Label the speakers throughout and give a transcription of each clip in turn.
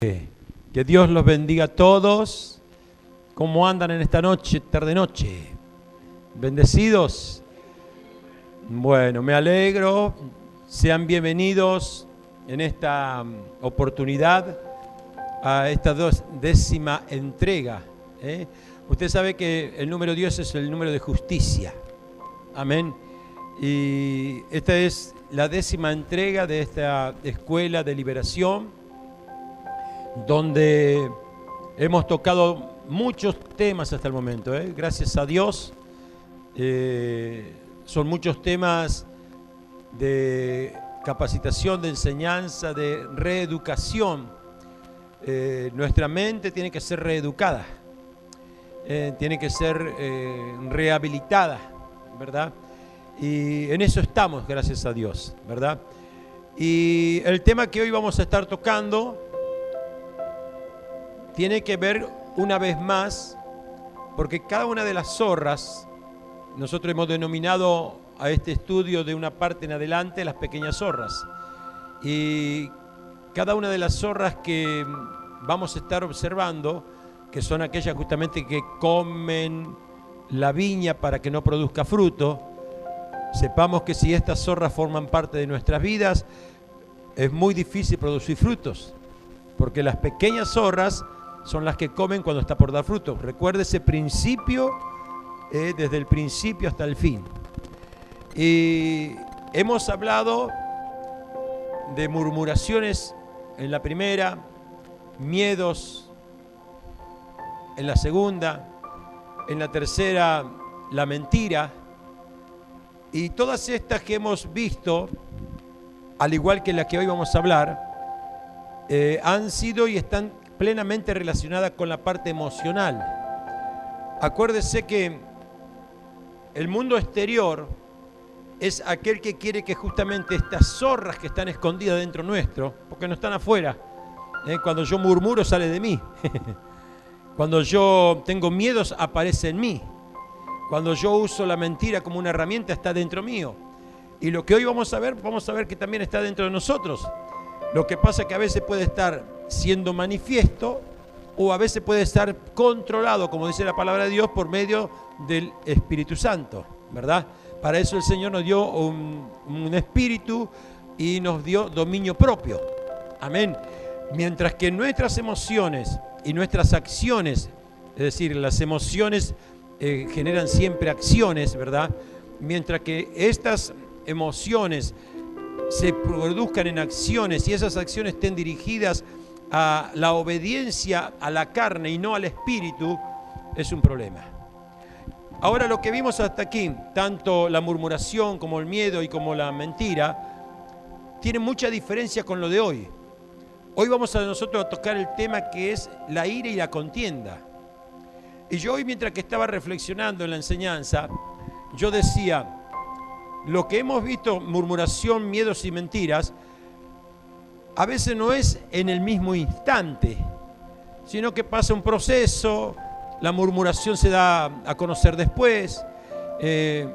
Speaker 1: Que Dios los bendiga a todos. ¿Cómo andan en esta noche, tarde-noche? ¿Bendecidos? Bueno, me alegro. Sean bienvenidos en esta oportunidad a esta 10ª entrega. Usted sabe que el número de Dios es el número de justicia. Amén. Y esta es la 10ª entrega de esta escuela de liberación, donde hemos tocado muchos temas hasta el momento. Gracias a Dios. Son muchos temas de capacitación, de enseñanza, de reeducación. Nuestra mente tiene que ser reeducada, tiene que ser rehabilitada, ¿verdad? Y en eso estamos, gracias a Dios, ¿verdad? Y el tema que hoy vamos a estar tocando tiene que ver una vez más, porque cada una de las zorras, nosotros hemos denominado a este estudio de una parte en adelante las pequeñas zorras. Y cada una de las zorras que vamos a estar observando, que son aquellas justamente que comen la viña para que no produzca fruto, sepamos que si estas zorras forman parte de nuestras vidas, es muy difícil producir frutos, porque las pequeñas zorras son las que comen cuando está por dar fruto. Recuerde ese principio, desde el principio hasta el fin. Y hemos hablado de murmuraciones en la primera, miedos en la segunda, en la tercera, la mentira. Y todas estas que hemos visto, al igual que las que hoy vamos a hablar, han sido y están plenamente relacionada con la parte emocional. Acuérdese que el mundo exterior es aquel que quiere que justamente estas zorras que están escondidas dentro nuestro, porque no están afuera, cuando yo murmuro sale de mí, cuando yo tengo miedos aparece en mí, cuando yo uso la mentira como una herramienta está dentro mío. Y lo que hoy vamos a ver que también está dentro de nosotros. Lo que pasa es que a veces puede estar siendo manifiesto o a veces puede estar controlado, como dice la palabra de Dios, por medio del Espíritu Santo, ¿verdad? Para eso el Señor nos dio un espíritu y nos dio dominio propio. Amén. Mientras que nuestras emociones y nuestras acciones, es decir, las emociones generan siempre acciones, ¿verdad? Mientras que estas emociones se produzcan en acciones y esas acciones estén dirigidas a la obediencia a la carne y no al espíritu, es un problema. Ahora, lo que vimos hasta aquí, tanto la murmuración como el miedo y como la mentira, tienen mucha diferencia con lo de hoy. Hoy vamos nosotros a tocar el tema que es la ira y la contienda. Y yo hoy, mientras que estaba reflexionando en la enseñanza, yo decía, lo que hemos visto, murmuración, miedos y mentiras, a veces no es en el mismo instante, sino que pasa un proceso, la murmuración se da a conocer después,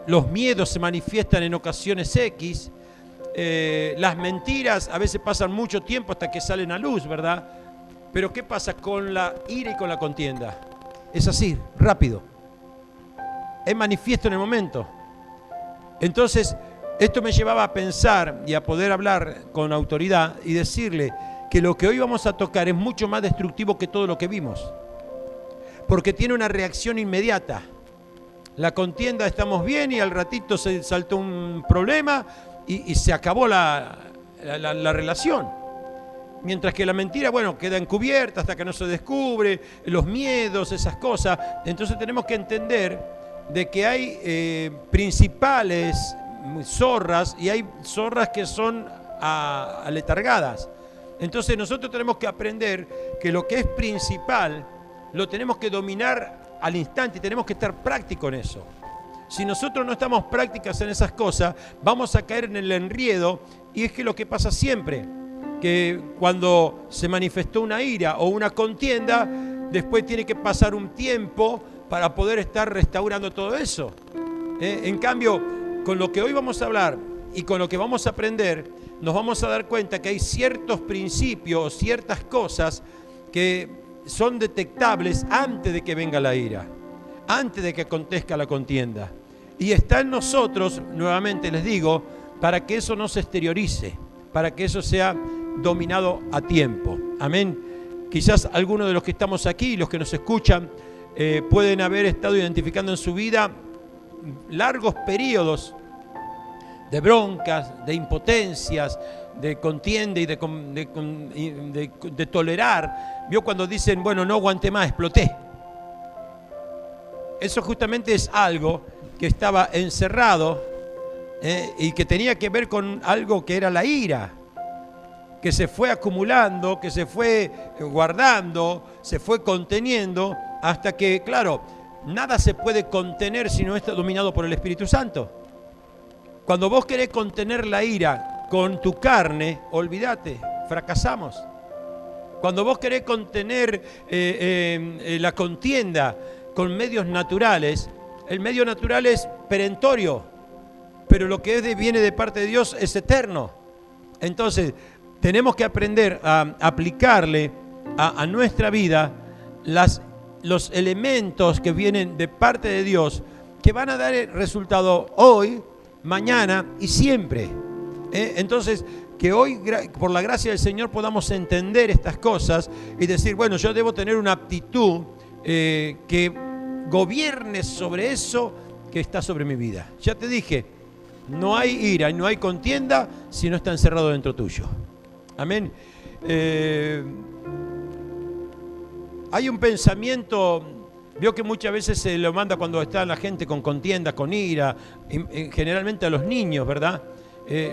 Speaker 1: los miedos se manifiestan en ocasiones X, las mentiras a veces pasan mucho tiempo hasta que salen a luz, ¿verdad? Pero ¿qué pasa con la ira y con la contienda? Es así, rápido, es manifiesto en el momento. Entonces, esto me llevaba a pensar y a poder hablar con autoridad y decirle que lo que hoy vamos a tocar es mucho más destructivo que todo lo que vimos, porque tiene una reacción inmediata. La contienda, estamos bien y al ratito se saltó un problema y se acabó la relación. Mientras que la mentira, bueno, queda encubierta hasta que no se descubre, los miedos, esas cosas. Entonces tenemos que entender de que hay principales zorras y hay zorras que son aletargadas. Entonces nosotros tenemos que aprender que lo que es principal lo tenemos que dominar al instante y tenemos que estar prácticos en eso. Si nosotros no estamos prácticos en esas cosas, vamos a caer en el enredo, y es que lo que pasa siempre, que cuando se manifestó una ira o una contienda, después tiene que pasar un tiempo para poder estar restaurando todo eso. En cambio, con lo que hoy vamos a hablar y con lo que vamos a aprender, nos vamos a dar cuenta que hay ciertos principios, ciertas cosas que son detectables antes de que venga la ira, antes de que acontezca la contienda. Y está en nosotros, nuevamente les digo, para que eso no se exteriorice, para que eso sea dominado a tiempo. Amén. Quizás algunos de los que estamos aquí, los que nos escuchan, pueden haber estado identificando en su vida largos periodos de broncas, de impotencias, de contienda y de tolerar. Vio cuando dicen, bueno, no aguanté más, exploté. Eso justamente es algo que estaba encerrado y que tenía que ver con algo que era la ira, que se fue acumulando, que se fue guardando, se fue conteniendo, hasta que, claro, nada se puede contener si no está dominado por el Espíritu Santo. Cuando vos querés contener la ira con tu carne, olvídate, fracasamos. Cuando vos querés contener la contienda con medios naturales, el medio natural es perentorio, pero lo que viene de parte de Dios es eterno. Entonces, tenemos que aprender a aplicarle a nuestra vida los elementos que vienen de parte de Dios, que van a dar el resultado hoy, mañana y siempre. Entonces, que hoy, por la gracia del Señor, podamos entender estas cosas y decir, bueno, yo debo tener una aptitud que gobierne sobre eso que está sobre mi vida. Ya te dije, no hay ira y no hay contienda si no está encerrado dentro tuyo. Amén. Hay un pensamiento, vio que muchas veces se lo manda cuando está la gente con contienda, con ira, generalmente a los niños, ¿verdad?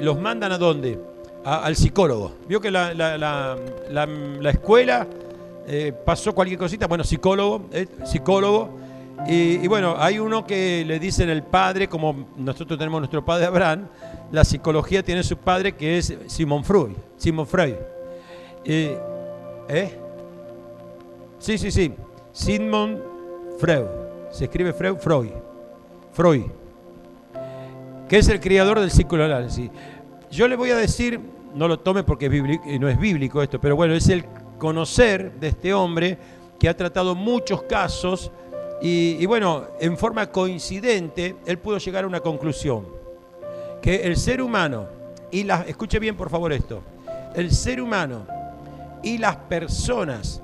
Speaker 1: ¿Los mandan a dónde? Al psicólogo. Vio que la escuela pasó cualquier cosita, bueno, psicólogo. Y bueno, hay uno que le dicen el padre, como nosotros tenemos nuestro padre Abraham, la psicología tiene su padre que es Sigmund Freud. Sí. Sigmund Freud. Se escribe Freud. Que es el creador del psicoanálisis. Yo le voy a decir, no lo tome porque no es bíblico esto, pero bueno, es el conocer de este hombre que ha tratado muchos casos y bueno, en forma coincidente, él pudo llegar a una conclusión. Que el ser humano, escuche bien por favor esto, el ser humano y las personas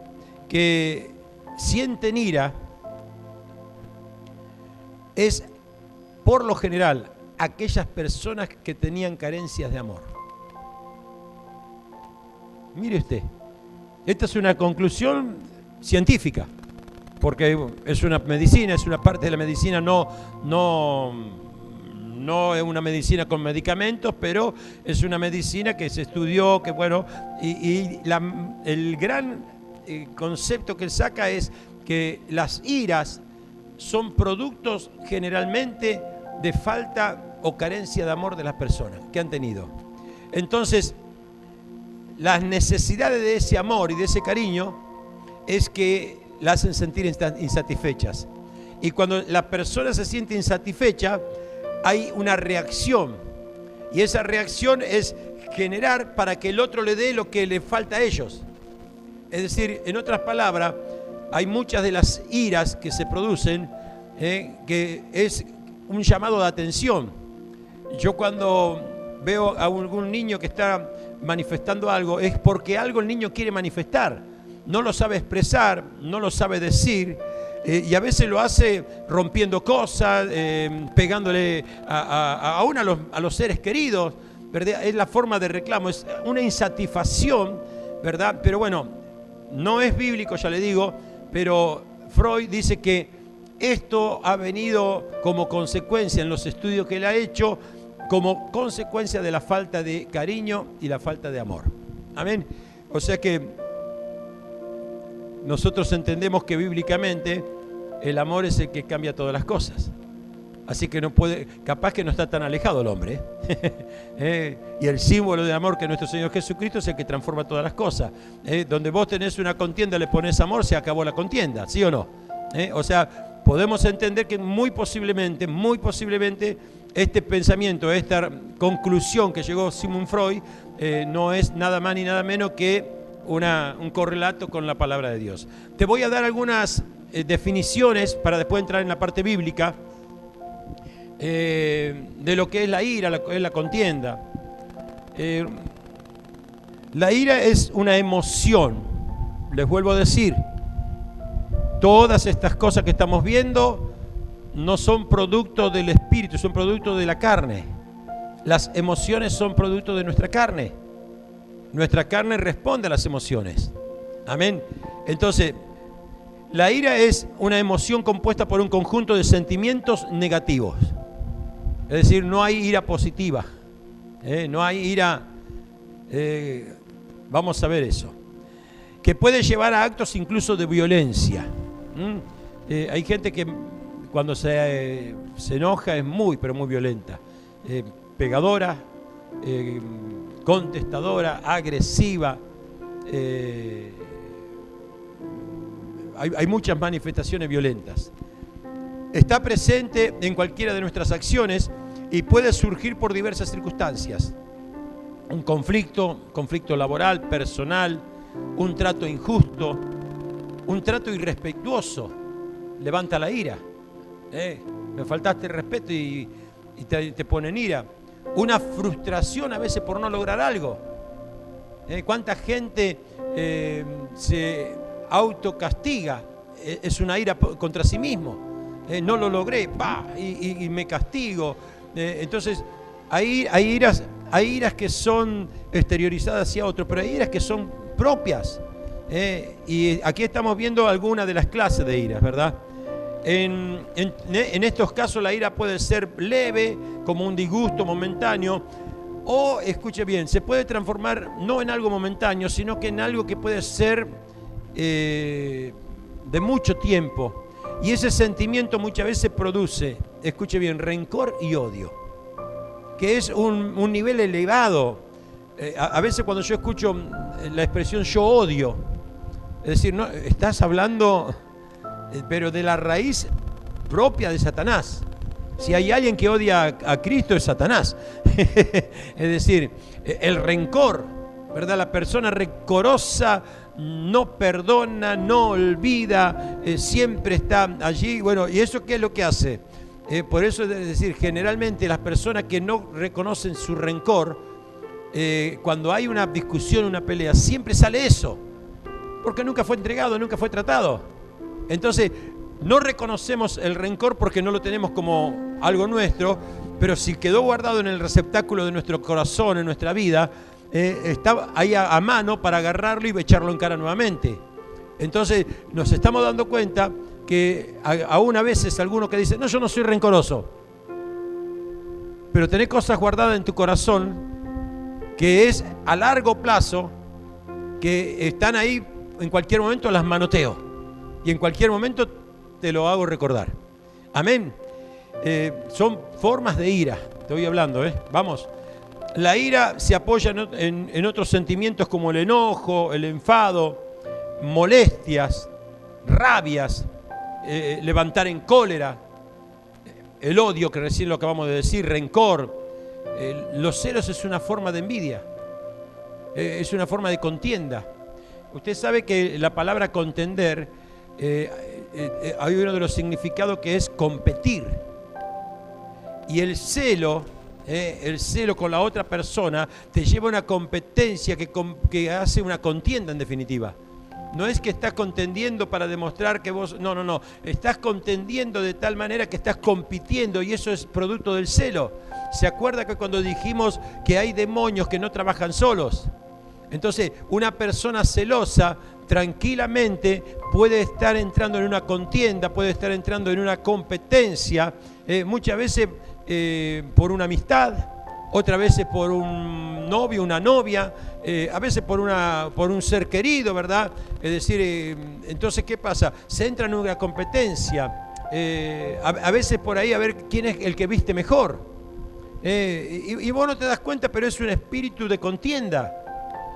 Speaker 1: que sienten ira es, por lo general, aquellas personas que tenían carencias de amor. Mire usted, esta es una conclusión científica, porque es una medicina, es una parte de la medicina, no es una medicina con medicamentos, pero es una medicina que se estudió, que bueno, el gran concepto que él saca es que las iras son productos generalmente de falta o carencia de amor de las personas que han tenido. Entonces, las necesidades de ese amor y de ese cariño es que la hacen sentir insatisfechas. Y cuando la persona se siente insatisfecha, hay una reacción. Y esa reacción es generar para que el otro le dé lo que le falta a ellos. Es decir, en otras palabras, hay muchas de las iras que se producen que es un llamado de atención. Yo cuando veo a algún niño que está manifestando algo, es porque algo el niño quiere manifestar. No lo sabe expresar, no lo sabe decir, y a veces lo hace rompiendo cosas, pegándole aún a los seres queridos, ¿verdad? Es la forma de reclamo, es una insatisfacción, ¿verdad? Pero bueno, no es bíblico, ya le digo, pero Freud dice que esto ha venido como consecuencia en los estudios que él ha hecho, como consecuencia de la falta de cariño y la falta de amor. Amén. O sea que nosotros entendemos que bíblicamente el amor es el que cambia todas las cosas. Así que no puede, capaz que no está tan alejado el hombre. Y el símbolo de amor que es nuestro Señor Jesucristo es el que transforma todas las cosas. Donde vos tenés una contienda, le pones amor, se acabó la contienda, ¿sí o no? O sea, podemos entender que muy posiblemente este pensamiento, esta conclusión que llegó Sigmund Freud, no es nada más ni nada menos que un correlato con la palabra de Dios. Te voy a dar algunas definiciones para después entrar en la parte bíblica de lo que es la ira, la contienda. La ira es una emoción, les vuelvo a decir. Todas estas cosas que estamos viendo no son producto del espíritu, son producto de la carne. Las emociones son producto de nuestra carne. Nuestra carne responde a las emociones. Amén. Entonces, la ira es una emoción compuesta por un conjunto de sentimientos negativos. Es decir, no hay ira positiva. No hay ira... vamos a ver eso. Que puede llevar a actos incluso de violencia. Hay gente que cuando se enoja es muy, pero muy violenta. Pegadora, contestadora, agresiva. Hay muchas manifestaciones violentas. Está presente en cualquiera de nuestras acciones y puede surgir por diversas circunstancias. Un conflicto laboral, personal, un trato injusto, un trato irrespetuoso, levanta la ira. Me faltaste el respeto y te pone en ira. Una frustración a veces por no lograr algo. ¿Cuánta gente se autocastiga? Es una ira contra sí mismo. No lo logré, y me castigo. Entonces, hay iras que son exteriorizadas hacia otro, pero hay iras que son propias. Y aquí estamos viendo algunas de las clases de iras, ¿verdad? En estos casos la ira puede ser leve, como un disgusto momentáneo, o, escuche bien, se puede transformar no en algo momentáneo, sino que en algo que puede ser de mucho tiempo. Y ese sentimiento muchas veces produce, escuche bien, rencor y odio, que es un nivel elevado. A veces cuando yo escucho la expresión yo odio, es decir, no, estás hablando, pero de la raíz propia de Satanás. Si hay alguien que odia a Cristo es Satanás. Es decir, el rencor, ¿verdad? La persona rencorosa no perdona, no olvida, siempre está allí. Bueno, ¿y eso qué es lo que hace? Por eso es decir, generalmente las personas que no reconocen su rencor, cuando hay una discusión, una pelea, siempre sale eso, porque nunca fue entregado, nunca fue tratado. Entonces, no reconocemos el rencor porque no lo tenemos como algo nuestro, pero si quedó guardado en el receptáculo de nuestro corazón, en nuestra vida, está ahí a mano para agarrarlo y echarlo en cara nuevamente. Entonces, nos estamos dando cuenta que aún a veces alguno que dice, no, yo no soy rencoroso, pero tenés cosas guardadas en tu corazón que es a largo plazo, que están ahí, en cualquier momento las manoteo y en cualquier momento te lo hago recordar. Amén. Son formas de ira, te voy hablando, vamos. La ira se apoya en otros sentimientos como el enojo, el enfado, molestias, rabias, levantar en cólera, el odio, que recién lo acabamos de decir, rencor. Los celos es una forma de envidia, es una forma de contienda. Usted sabe que la palabra contender, hay uno de los significados que es competir. Y el celo con la otra persona te lleva a una competencia que hace una contienda en definitiva. No es que estás contendiendo para demostrar que vos... No. Estás contendiendo de tal manera que estás compitiendo y eso es producto del celo. ¿Se acuerda que cuando dijimos que hay demonios que no trabajan solos? Entonces, una persona celosa tranquilamente puede estar entrando en una contienda, puede estar entrando en una competencia, muchas veces por una amistad, otras veces por un novio, una novia, a veces por un ser querido, ¿verdad? Es decir, entonces, ¿qué pasa? Se entra en una competencia, a veces por ahí a ver quién es el que viste mejor. Y vos no te das cuenta, pero es un espíritu de contienda.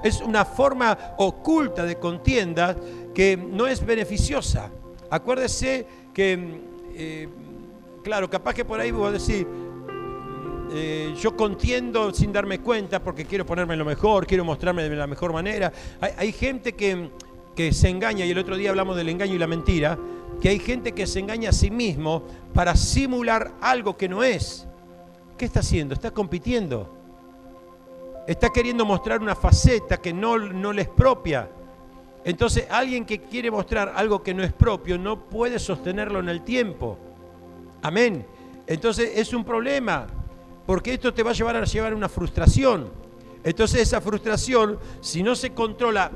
Speaker 1: Es una forma oculta de contienda que no es beneficiosa. Acuérdese que, claro, capaz que por ahí vos decís, yo contiendo sin darme cuenta porque quiero ponerme lo mejor, quiero mostrarme de la mejor manera. Hay gente que se engaña, y el otro día hablamos del engaño y la mentira, que hay gente que se engaña a sí mismo para simular algo que no es. ¿Qué está haciendo? Está compitiendo. Está queriendo mostrar una faceta que no le es propia. Entonces, alguien que quiere mostrar algo que no es propio no puede sostenerlo en el tiempo. Amén. Entonces, es un problema, porque esto te va a llevar a una frustración. Entonces, esa frustración, si no se controla,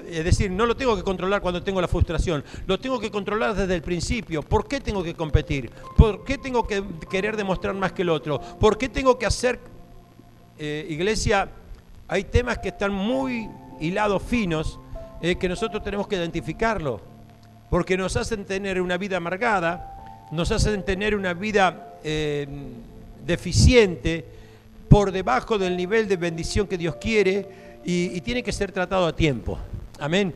Speaker 1: es decir, no lo tengo que controlar cuando tengo la frustración, lo tengo que controlar desde el principio. ¿Por qué tengo que competir? ¿Por qué tengo que querer demostrar más que el otro? ¿Por qué tengo que hacer, iglesia, hay temas que están muy hilados finos, que nosotros tenemos que identificarlo, porque nos hacen tener una vida amargada, nos hacen tener una vida deficiente, por debajo del nivel de bendición que Dios quiere, y tiene que ser tratado a tiempo. Amén.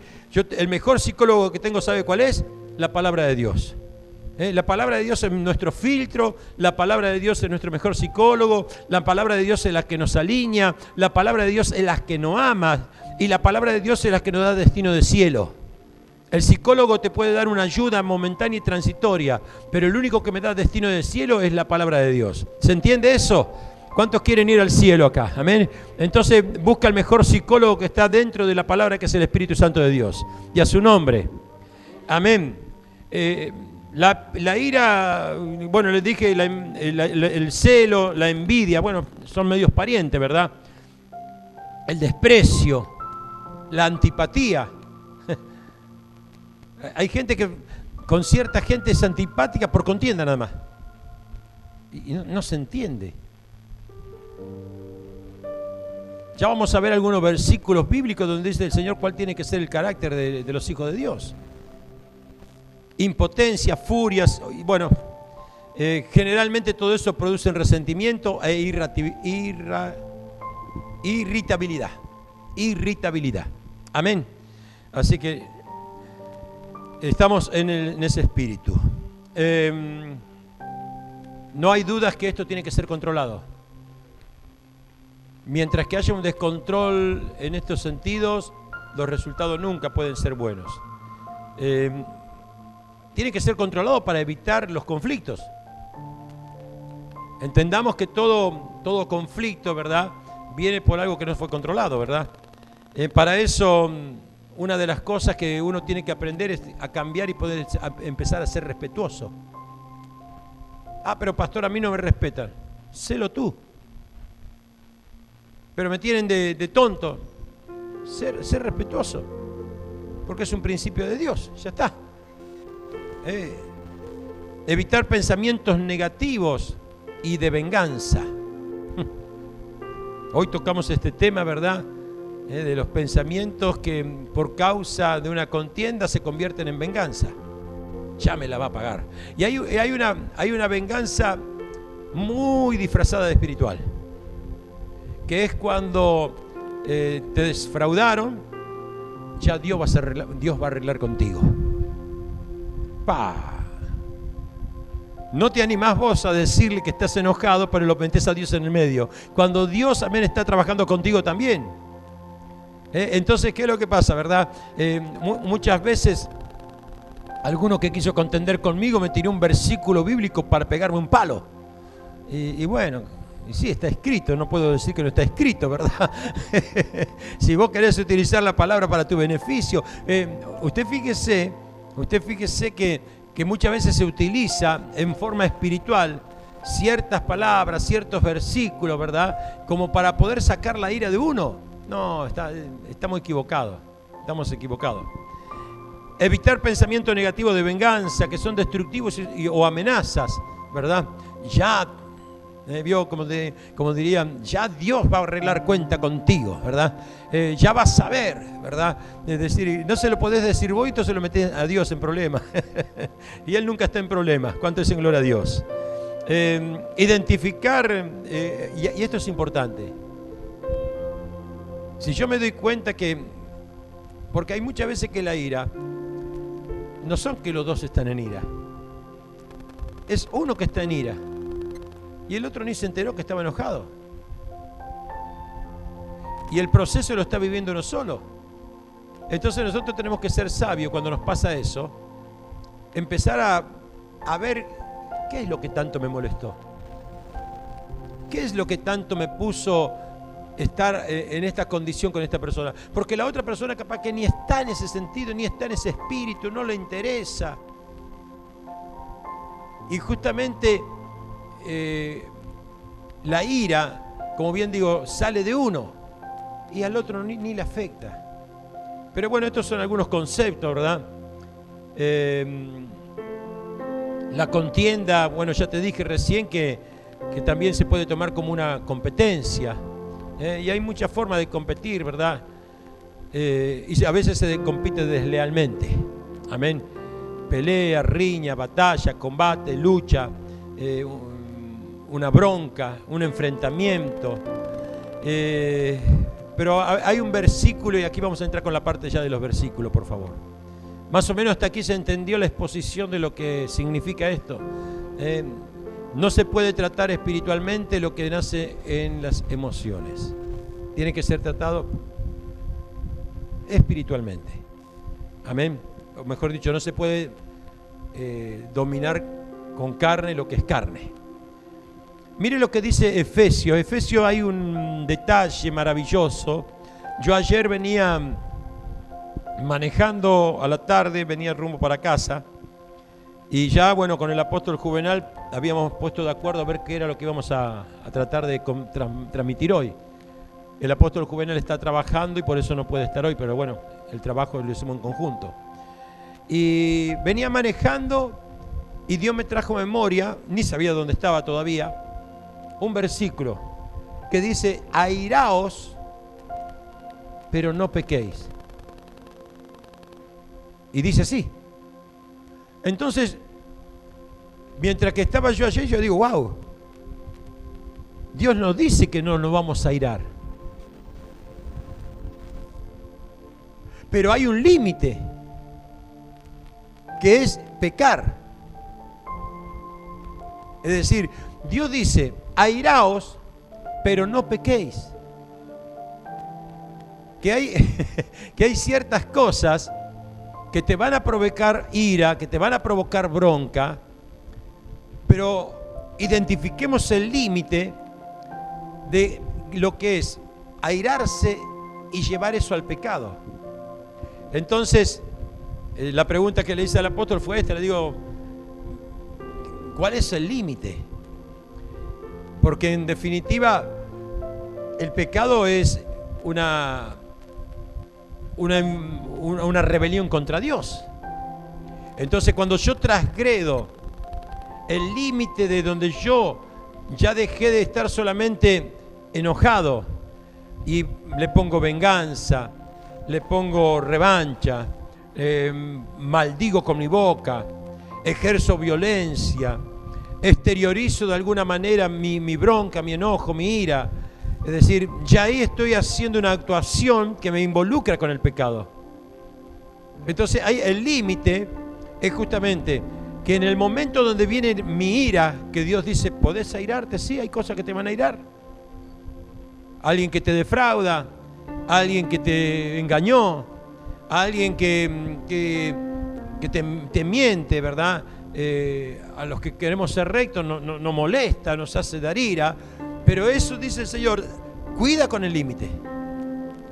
Speaker 1: El mejor psicólogo que tengo, ¿sabe cuál es? La palabra de Dios. La palabra de Dios es nuestro filtro, la palabra de Dios es nuestro mejor psicólogo, la palabra de Dios es la que nos alinea, la palabra de Dios es la que nos ama, y la palabra de Dios es la que nos da destino de cielo. El psicólogo te puede dar una ayuda momentánea y transitoria, pero el único que me da destino de cielo es la palabra de Dios. ¿Se entiende eso? ¿Cuántos quieren ir al cielo acá? Amén. Entonces busca el mejor psicólogo que está dentro de la palabra, que es el Espíritu Santo de Dios. Y a su nombre. Amén. La ira, bueno, les dije, el celo, la envidia, bueno, son medios parientes, ¿verdad? El desprecio, la antipatía. Hay gente que con cierta gente es antipática por contienda nada más. Y no se entiende. Ya vamos a ver algunos versículos bíblicos donde dice el Señor cuál tiene que ser el carácter de los hijos de Dios. Impotencia, furias, y bueno, generalmente todo eso produce resentimiento e irritabilidad. Irritabilidad. Amén. Así que estamos en ese espíritu. No hay dudas que esto tiene que ser controlado. Mientras que haya un descontrol en estos sentidos, los resultados nunca pueden ser buenos. Tiene que ser controlado para evitar los conflictos. Entendamos que todo conflicto, ¿verdad?, viene por algo que no fue controlado, ¿verdad? Para eso, una de las cosas que uno tiene que aprender es a cambiar y poder empezar a ser respetuoso. Ah, pero pastor, a mí no me respetan. Sélo tú. Pero me tienen de tonto. Ser respetuoso. Porque es un principio de Dios. Ya está. Evitar pensamientos negativos y de venganza. Hoy tocamos este tema, ¿verdad? De los pensamientos que por causa de una contienda se convierten en venganza. Ya me la va a pagar. Y hay una venganza muy disfrazada de espiritual, que es cuando te defraudaron, ya Dios va a arreglar contigo. No te animás vos a decirle que estás enojado, pero lo metés a Dios en el medio, cuando Dios también está trabajando contigo también. Entonces, ¿qué es lo que pasa, verdad? Muchas veces alguno que quiso contender conmigo me tiró un versículo bíblico para pegarme un palo. Y bueno, y sí, está escrito, no puedo decir que no está escrito, ¿verdad? Si vos querés utilizar la palabra para tu beneficio. Usted fíjese que muchas veces se utiliza en forma espiritual ciertas palabras, ciertos versículos, ¿verdad?, como para poder sacar la ira de uno. No, estamos equivocados. Estamos equivocados. Evitar pensamientos negativos de venganza, que son destructivos o amenazas, ¿verdad? Ya, vio, como dirían, ya Dios va a arreglar cuenta contigo, ¿verdad? Ya vas a ver, ¿verdad? Es decir, no se lo podés decir vos y tú se lo metés a Dios en problemas. Y Él nunca está en problemas. ¿Cuánto es en gloria a Dios? Identificar, y esto es importante. Si yo me doy cuenta porque hay muchas veces que la ira no son que los dos están en ira, es uno que está en ira. y el otro ni se enteró que estaba enojado. Y el proceso lo está viviendo uno solo. Entonces nosotros tenemos que ser sabios cuando nos pasa eso, empezar a ver qué es lo que tanto me molestó, qué es lo que tanto me puso estar en esta condición con esta persona, porque la otra persona capaz que ni está en ese sentido, ni está en ese espíritu, no le interesa. Y justamente la ira, como bien digo, sale de uno y al otro ni le afecta. Pero bueno, estos son algunos conceptos, ¿verdad? La contienda, bueno, ya te dije recién que también se puede tomar como una competencia. Y hay muchas formas de competir, ¿verdad? Y a veces se compite deslealmente. Amén. Pelea, riña, batalla, combate, lucha, una bronca, un enfrentamiento. Pero hay un versículo, y aquí vamos a entrar con la parte ya de los versículos, por favor. Más o menos hasta aquí se entendió la exposición de lo que significa esto. No se puede tratar espiritualmente lo que nace en las emociones. Tiene que ser tratado espiritualmente. Amén. O mejor dicho, no se puede dominar con carne lo que es carne. Mire lo que dice Efesios. Efesios hay un detalle maravilloso. Yo ayer venía manejando a la tarde, venía rumbo para casa, y ya, bueno, con el apóstol Juvenal habíamos puesto de acuerdo a ver qué era lo que íbamos a tratar de transmitir hoy. El apóstol Juvenal está trabajando y por eso no puede estar hoy, pero bueno, el trabajo lo hicimos en conjunto. Y venía manejando y Dios me trajo memoria, ni sabía dónde estaba todavía, un versículo que dice: airaos, pero no pequéis. Y dice así. Entonces, mientras que estaba yo allí, yo digo, wow, Dios nos dice que no nos vamos a airar. Pero hay un límite, que es pecar. Es decir, Dios dice, airaos, pero no pequéis. Que hay ciertas cosas que te van a provocar ira, que te van a provocar bronca, pero identifiquemos el límite de lo que es airarse y llevar eso al pecado. Entonces, la pregunta que le hice al apóstol fue esta, le digo, ¿cuál es el límite? Porque en definitiva, el pecado es una rebelión contra Dios. Entonces, cuando yo transgredo el límite de donde yo ya dejé de estar solamente enojado y le pongo venganza, le pongo revancha, maldigo con mi boca, ejerzo violencia, exteriorizo de alguna manera mi bronca, mi enojo, mi ira. Es decir, ya ahí estoy haciendo una actuación que me involucra con el pecado. Entonces, ahí el límite es justamente que en el momento donde viene mi ira, que Dios dice, ¿podés airarte? Sí, hay cosas que te van a airar. Alguien que te defrauda, alguien que te engañó, alguien que te miente, ¿verdad? A los que queremos ser rectos nos molesta, nos hace dar ira. Pero eso, dice el Señor, cuida con el límite.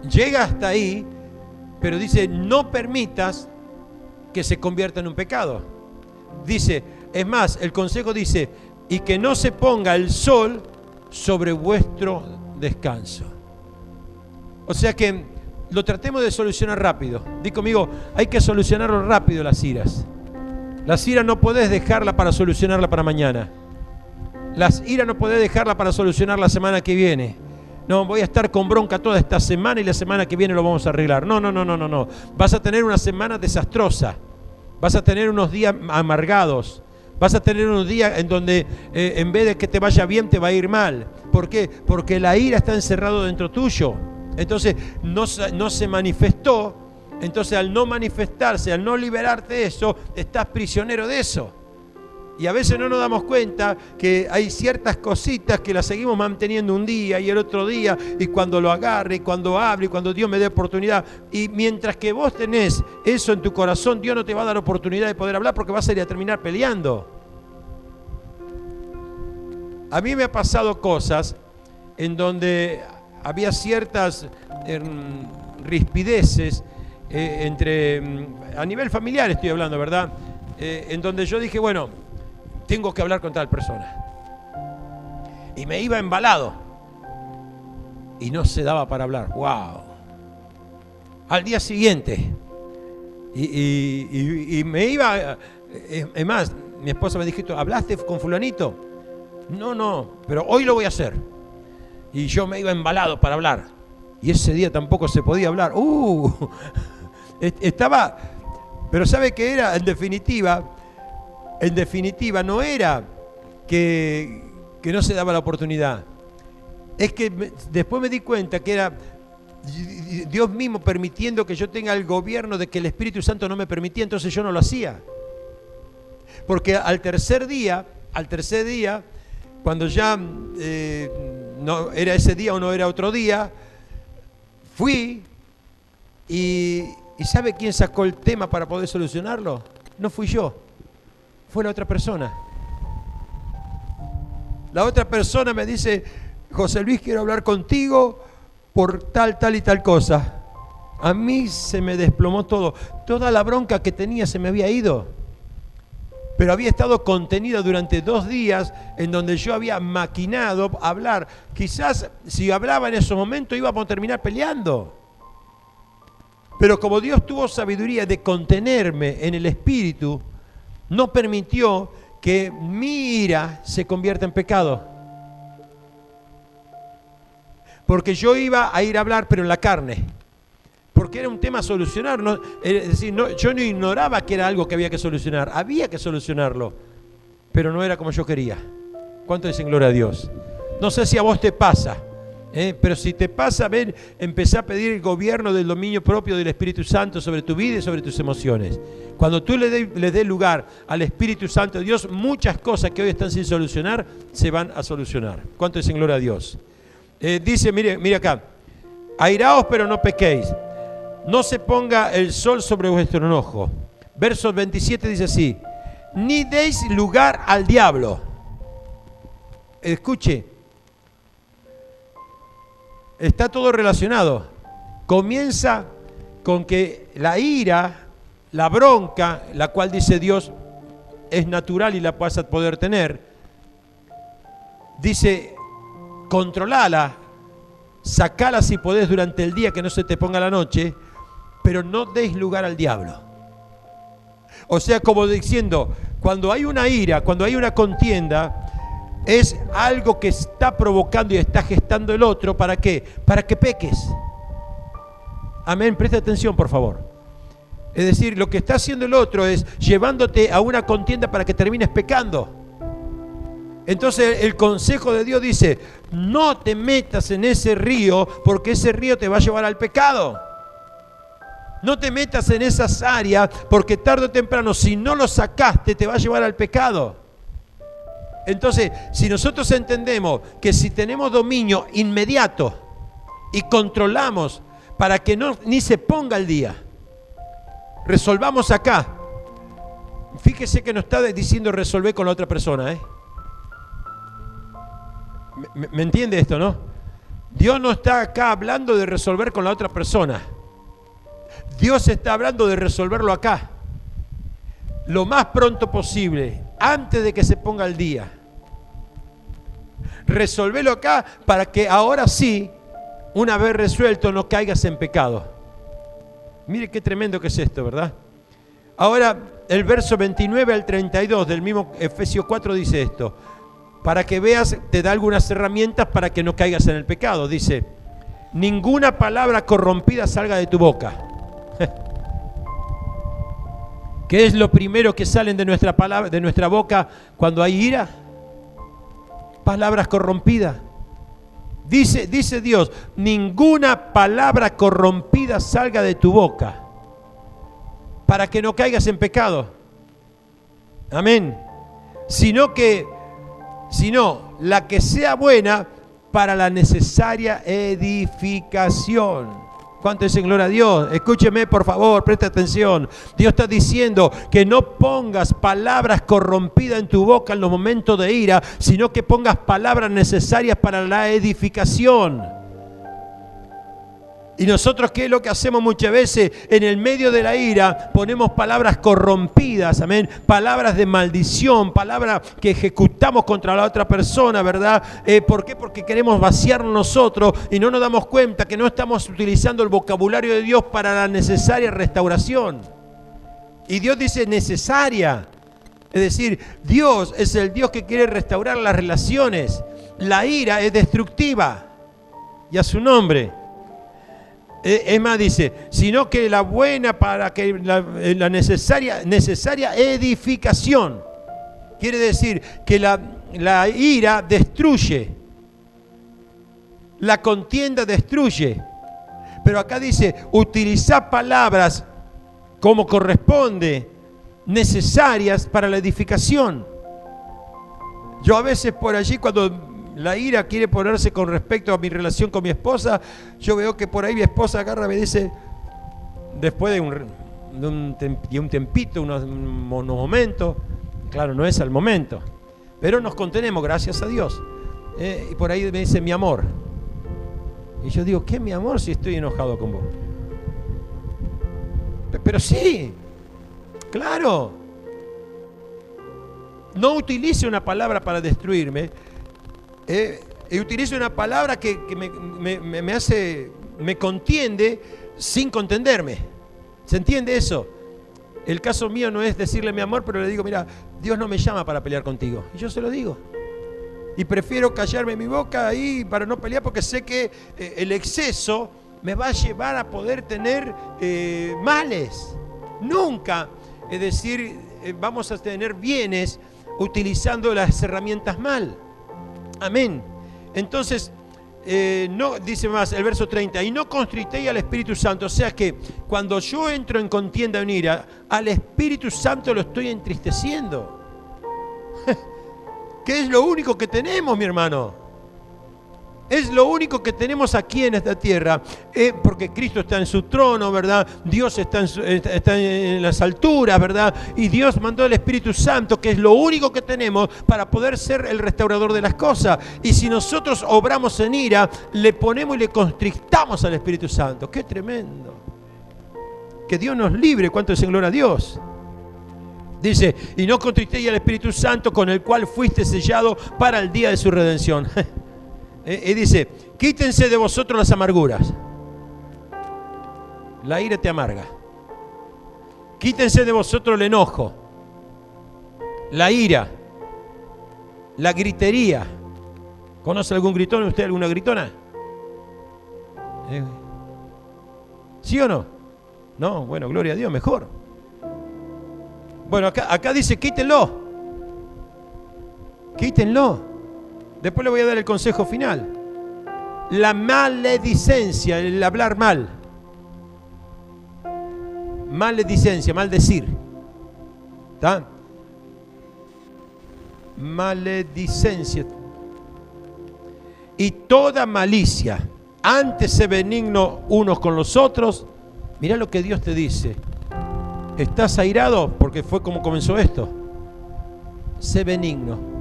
Speaker 1: Llega hasta ahí, pero dice, no permitas que se convierta en un pecado. Dice, es más, el consejo dice, y que no se ponga el sol sobre vuestro descanso. O sea que lo tratemos de solucionar rápido. Di conmigo, hay que solucionarlo rápido las iras. Las iras no podés dejarla para solucionarla para mañana. Las iras no podés dejarla para solucionar la semana que viene. No, voy a estar con bronca toda esta semana y la semana que viene lo vamos a arreglar. No. Vas a tener una semana desastrosa. Vas a tener unos días amargados. Vas a tener unos días en donde en vez de que te vaya bien, te va a ir mal. ¿Por qué? Porque la ira está encerrado dentro tuyo. Entonces no se manifestó. Entonces al no manifestarse, al no liberarte de eso, estás prisionero de eso. Y a veces no nos damos cuenta que hay ciertas cositas que las seguimos manteniendo un día y el otro día, y cuando lo agarre, y cuando hable, y cuando Dios me dé oportunidad. Y mientras que vos tenés eso en tu corazón, Dios no te va a dar oportunidad de poder hablar, porque vas a ir a terminar peleando. A mí me ha pasado cosas en donde había ciertas rispideces a nivel familiar estoy hablando, ¿verdad? En donde yo dije, bueno, tengo que hablar con tal persona. Y me iba embalado. Y no se daba para hablar. ¡Wow! Al día siguiente. Y me iba... Es más, mi esposa me dijo, ¿hablaste con fulanito? No, pero hoy lo voy a hacer. Y yo me iba embalado para hablar. Y ese día tampoco se podía hablar. Estaba... Pero ¿sabe qué era? En definitiva, no era que no se daba la oportunidad. Es que después me di cuenta que era Dios mismo permitiendo que yo tenga el gobierno de que el Espíritu Santo no me permitía, entonces yo no lo hacía. Porque al tercer día, cuando ya no era ese día o no era otro día, fui y ¿sabe quién sacó el tema para poder solucionarlo? No fui yo. Fue la otra persona. La otra persona me dice, José Luis, quiero hablar contigo por tal y tal cosa. A mí se me desplomó todo. Toda la bronca que tenía se me había ido. Pero había estado contenida durante 2 días en donde yo había maquinado hablar. Quizás si hablaba en esos momentos íbamos a terminar peleando. Pero como Dios tuvo sabiduría de contenerme en el espíritu, no permitió que mi ira se convierta en pecado. Porque yo iba a ir a hablar, pero en la carne. Porque era un tema a solucionar. ¿No? Es decir, yo no ignoraba que era algo que había que solucionar. Había que solucionarlo. Pero no era como yo quería. ¿Cuánto dicen gloria a Dios? No sé si a vos te pasa. Pero si te pasa, ven, empezá a pedir el gobierno del dominio propio del Espíritu Santo sobre tu vida y sobre tus emociones. Cuando tú le des lugar al Espíritu Santo de Dios, muchas cosas que hoy están sin solucionar, se van a solucionar. ¿Cuánto dicen gloria a Dios? Dice, mire acá, airaos pero no pequéis, no se ponga el sol sobre vuestro enojo. Verso 27 dice así, ni deis lugar al diablo. Escuche. Está todo relacionado. Comienza con que la ira, la bronca, la cual dice Dios es natural y la vas a poder tener. Dice, controlala, sacala si podés durante el día, que no se te ponga la noche, pero no deis lugar al diablo. O sea, como diciendo, cuando hay una ira, cuando hay una contienda, es algo que está provocando y está gestando el otro. ¿Para qué? Para que peques. Amén. Presta atención, por favor. Es decir, lo que está haciendo el otro es llevándote a una contienda para que termines pecando. Entonces el consejo de Dios dice, no te metas en ese río porque ese río te va a llevar al pecado. No te metas en esas áreas porque tarde o temprano, si no lo sacaste, te va a llevar al pecado. Entonces, si nosotros entendemos que si tenemos dominio inmediato y controlamos para que ni se ponga al día, resolvamos acá. Fíjese que no está diciendo resolver con la otra persona, ¿eh? ¿Me entiende esto, no? Dios no está acá hablando de resolver con la otra persona. Dios está hablando de resolverlo acá. Lo más pronto posible, antes de que se ponga al día. Resolvelo acá para que ahora sí, una vez resuelto, no caigas en pecado. Mire qué tremendo que es esto, ¿verdad? Ahora, el verso 29 al 32 del mismo Efesios 4 dice esto. Para que veas, te da algunas herramientas para que no caigas en el pecado. Dice, ninguna palabra corrompida salga de tu boca. ¿Qué es lo primero que salen de nuestra boca cuando hay ira? Palabras corrompidas. Dice Dios, ninguna palabra corrompida salga de tu boca para que no caigas en pecado. Amén. sino la que sea buena para la necesaria edificación. ¿Cuánto dicen gloria a Dios? Escúcheme, por favor, presta atención. Dios está diciendo que no pongas palabras corrompidas en tu boca en los momentos de ira, sino que pongas palabras necesarias para la edificación. Y nosotros, ¿qué es lo que hacemos muchas veces? En el medio de la ira ponemos palabras corrompidas, amén, palabras de maldición, palabras que ejecutamos contra la otra persona, ¿verdad? ¿Por qué? Porque queremos vaciarnos nosotros y no nos damos cuenta que no estamos utilizando el vocabulario de Dios para la necesaria restauración. Y Dios dice necesaria. Es decir, Dios es el Dios que quiere restaurar las relaciones. La ira es destructiva. Y a su nombre. Es más, dice, sino que la buena para que la necesaria edificación. Quiere decir que la ira destruye. La contienda destruye. Pero acá dice, utilizar palabras como corresponde, necesarias para la edificación. Yo a veces por allí, cuando la ira quiere ponerse con respecto a mi relación con mi esposa, yo veo que por ahí mi esposa agarra y me dice, después de un tempito, unos momentos, claro, no es al momento, pero nos contenemos, gracias a Dios, y por ahí me dice mi amor, y yo digo, ¿qué mi amor si estoy enojado con vos? Pero sí, claro, no utilice una palabra para destruirme, y utilizo una palabra que me contiende sin contenderme. ¿Se entiende eso? El caso mío no es decirle mi amor, pero le digo, mira, Dios no me llama para pelear contigo. Y yo se lo digo. Y prefiero callarme mi boca ahí para no pelear, porque sé que el exceso me va a llevar a poder tener males. Nunca, es decir, vamos a tener bienes utilizando las herramientas mal. Amén. Entonces, no dice más el verso 30, y no constristéis al Espíritu Santo. O sea que cuando yo entro en contienda, en ira, al Espíritu Santo lo estoy entristeciendo. ¿Qué es lo único que tenemos, mi hermano? Es lo único que tenemos aquí en esta tierra, porque Cristo está en su trono, ¿verdad? Dios está en las alturas, ¿verdad? Y Dios mandó el Espíritu Santo, que es lo único que tenemos para poder ser el restaurador de las cosas. Y si nosotros obramos en ira, le ponemos y le constrictamos al Espíritu Santo. ¡Qué tremendo! Que Dios nos libre. ¿Cuánto es en gloria a Dios? Dice, y no contristéis al Espíritu Santo, con el cual fuiste sellado para el día de su redención. Y dice, quítense de vosotros las amarguras. La ira te amarga. Quítense de vosotros el enojo, la ira, la gritería. ¿Conoce algún gritón? ¿Usted alguna gritona? ¿Sí o no? No, bueno, gloria a Dios, mejor. Bueno, acá dice, quítenlo. Quítenlo. Después le voy a dar el consejo final. La maledicencia, el hablar mal. Maledicencia, maldecir. ¿Está? Maledicencia. Y toda malicia. Antes sé benigno unos con los otros. Mirá lo que Dios te dice. ¿Estás airado? Porque fue como comenzó esto. Sé benigno.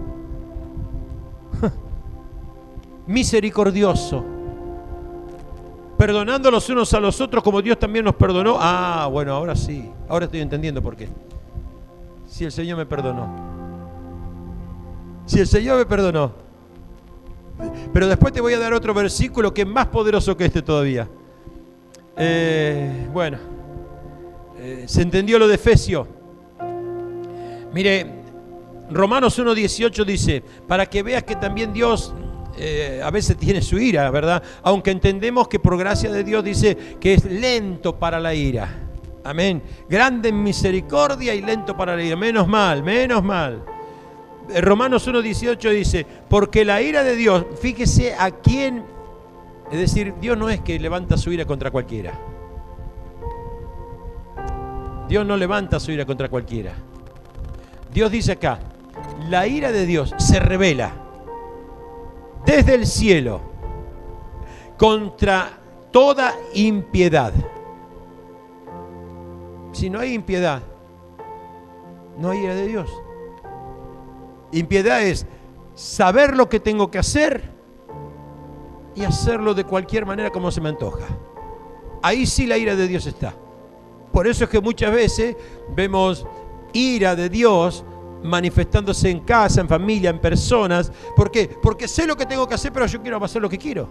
Speaker 1: Misericordioso, perdonando los unos a los otros como Dios también nos perdonó. Ah, bueno, ahora sí, ahora estoy entendiendo por qué. Si el Señor me perdonó, si el Señor me perdonó. Pero después te voy a dar otro versículo que es más poderoso que este todavía. Bueno, se entendió lo de Efesios. Mire, Romanos 1:18 dice, para que veas que también Dios a veces tiene su ira, ¿verdad? Aunque entendemos que por gracia de Dios dice que es lento para la ira. Amén. Grande en misericordia y lento para la ira. Menos mal, menos mal. Romanos 1:18 dice, porque la ira de Dios, fíjese a quién, es decir, Dios no es que levanta su ira contra cualquiera. Dios no levanta su ira contra cualquiera. Dios dice acá, la ira de Dios se revela desde el cielo contra toda impiedad. Si no hay impiedad, no hay ira de Dios. Impiedad es saber lo que tengo que hacer y hacerlo de cualquier manera como se me antoja. Ahí sí la ira de Dios está. Por eso es que muchas veces vemos ira de Dios manifestándose en casa, en familia, en personas. ¿Por qué? Porque sé lo que tengo que hacer, pero yo quiero hacer lo que quiero.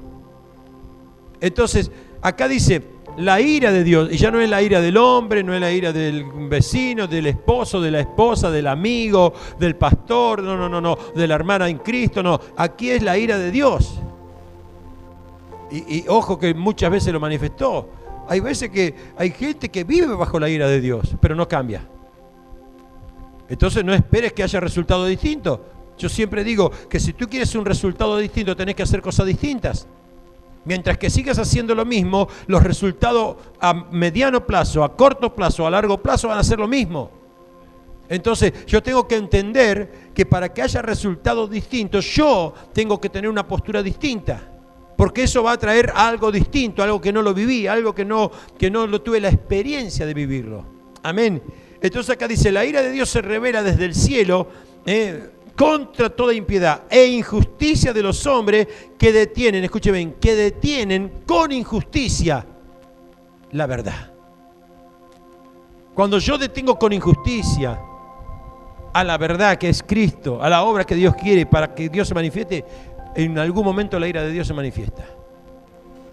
Speaker 1: Entonces, acá dice la ira de Dios, y ya no es la ira del hombre, no es la ira del vecino, del esposo, de la esposa, del amigo, del pastor, no, de la hermana en Cristo, no. Aquí es la ira de Dios. Y ojo que muchas veces lo manifestó. Hay veces que hay gente que vive bajo la ira de Dios, pero no cambia. Entonces no esperes que haya resultado distinto. Yo siempre digo que si tú quieres un resultado distinto, tenés que hacer cosas distintas. Mientras que sigas haciendo lo mismo, los resultados a mediano plazo, a corto plazo, a largo plazo van a ser lo mismo. Entonces yo tengo que entender que para que haya resultados distintos, yo tengo que tener una postura distinta. Porque eso va a traer algo distinto, algo que no lo viví, algo que no lo tuve la experiencia de vivirlo. Amén. Entonces acá dice, la ira de Dios se revela desde el cielo contra toda impiedad e injusticia de los hombres que detienen, escuchen bien, que detienen con injusticia la verdad. Cuando yo detengo con injusticia a la verdad que es Cristo, a la obra que Dios quiere para que Dios se manifieste, en algún momento la ira de Dios se manifiesta.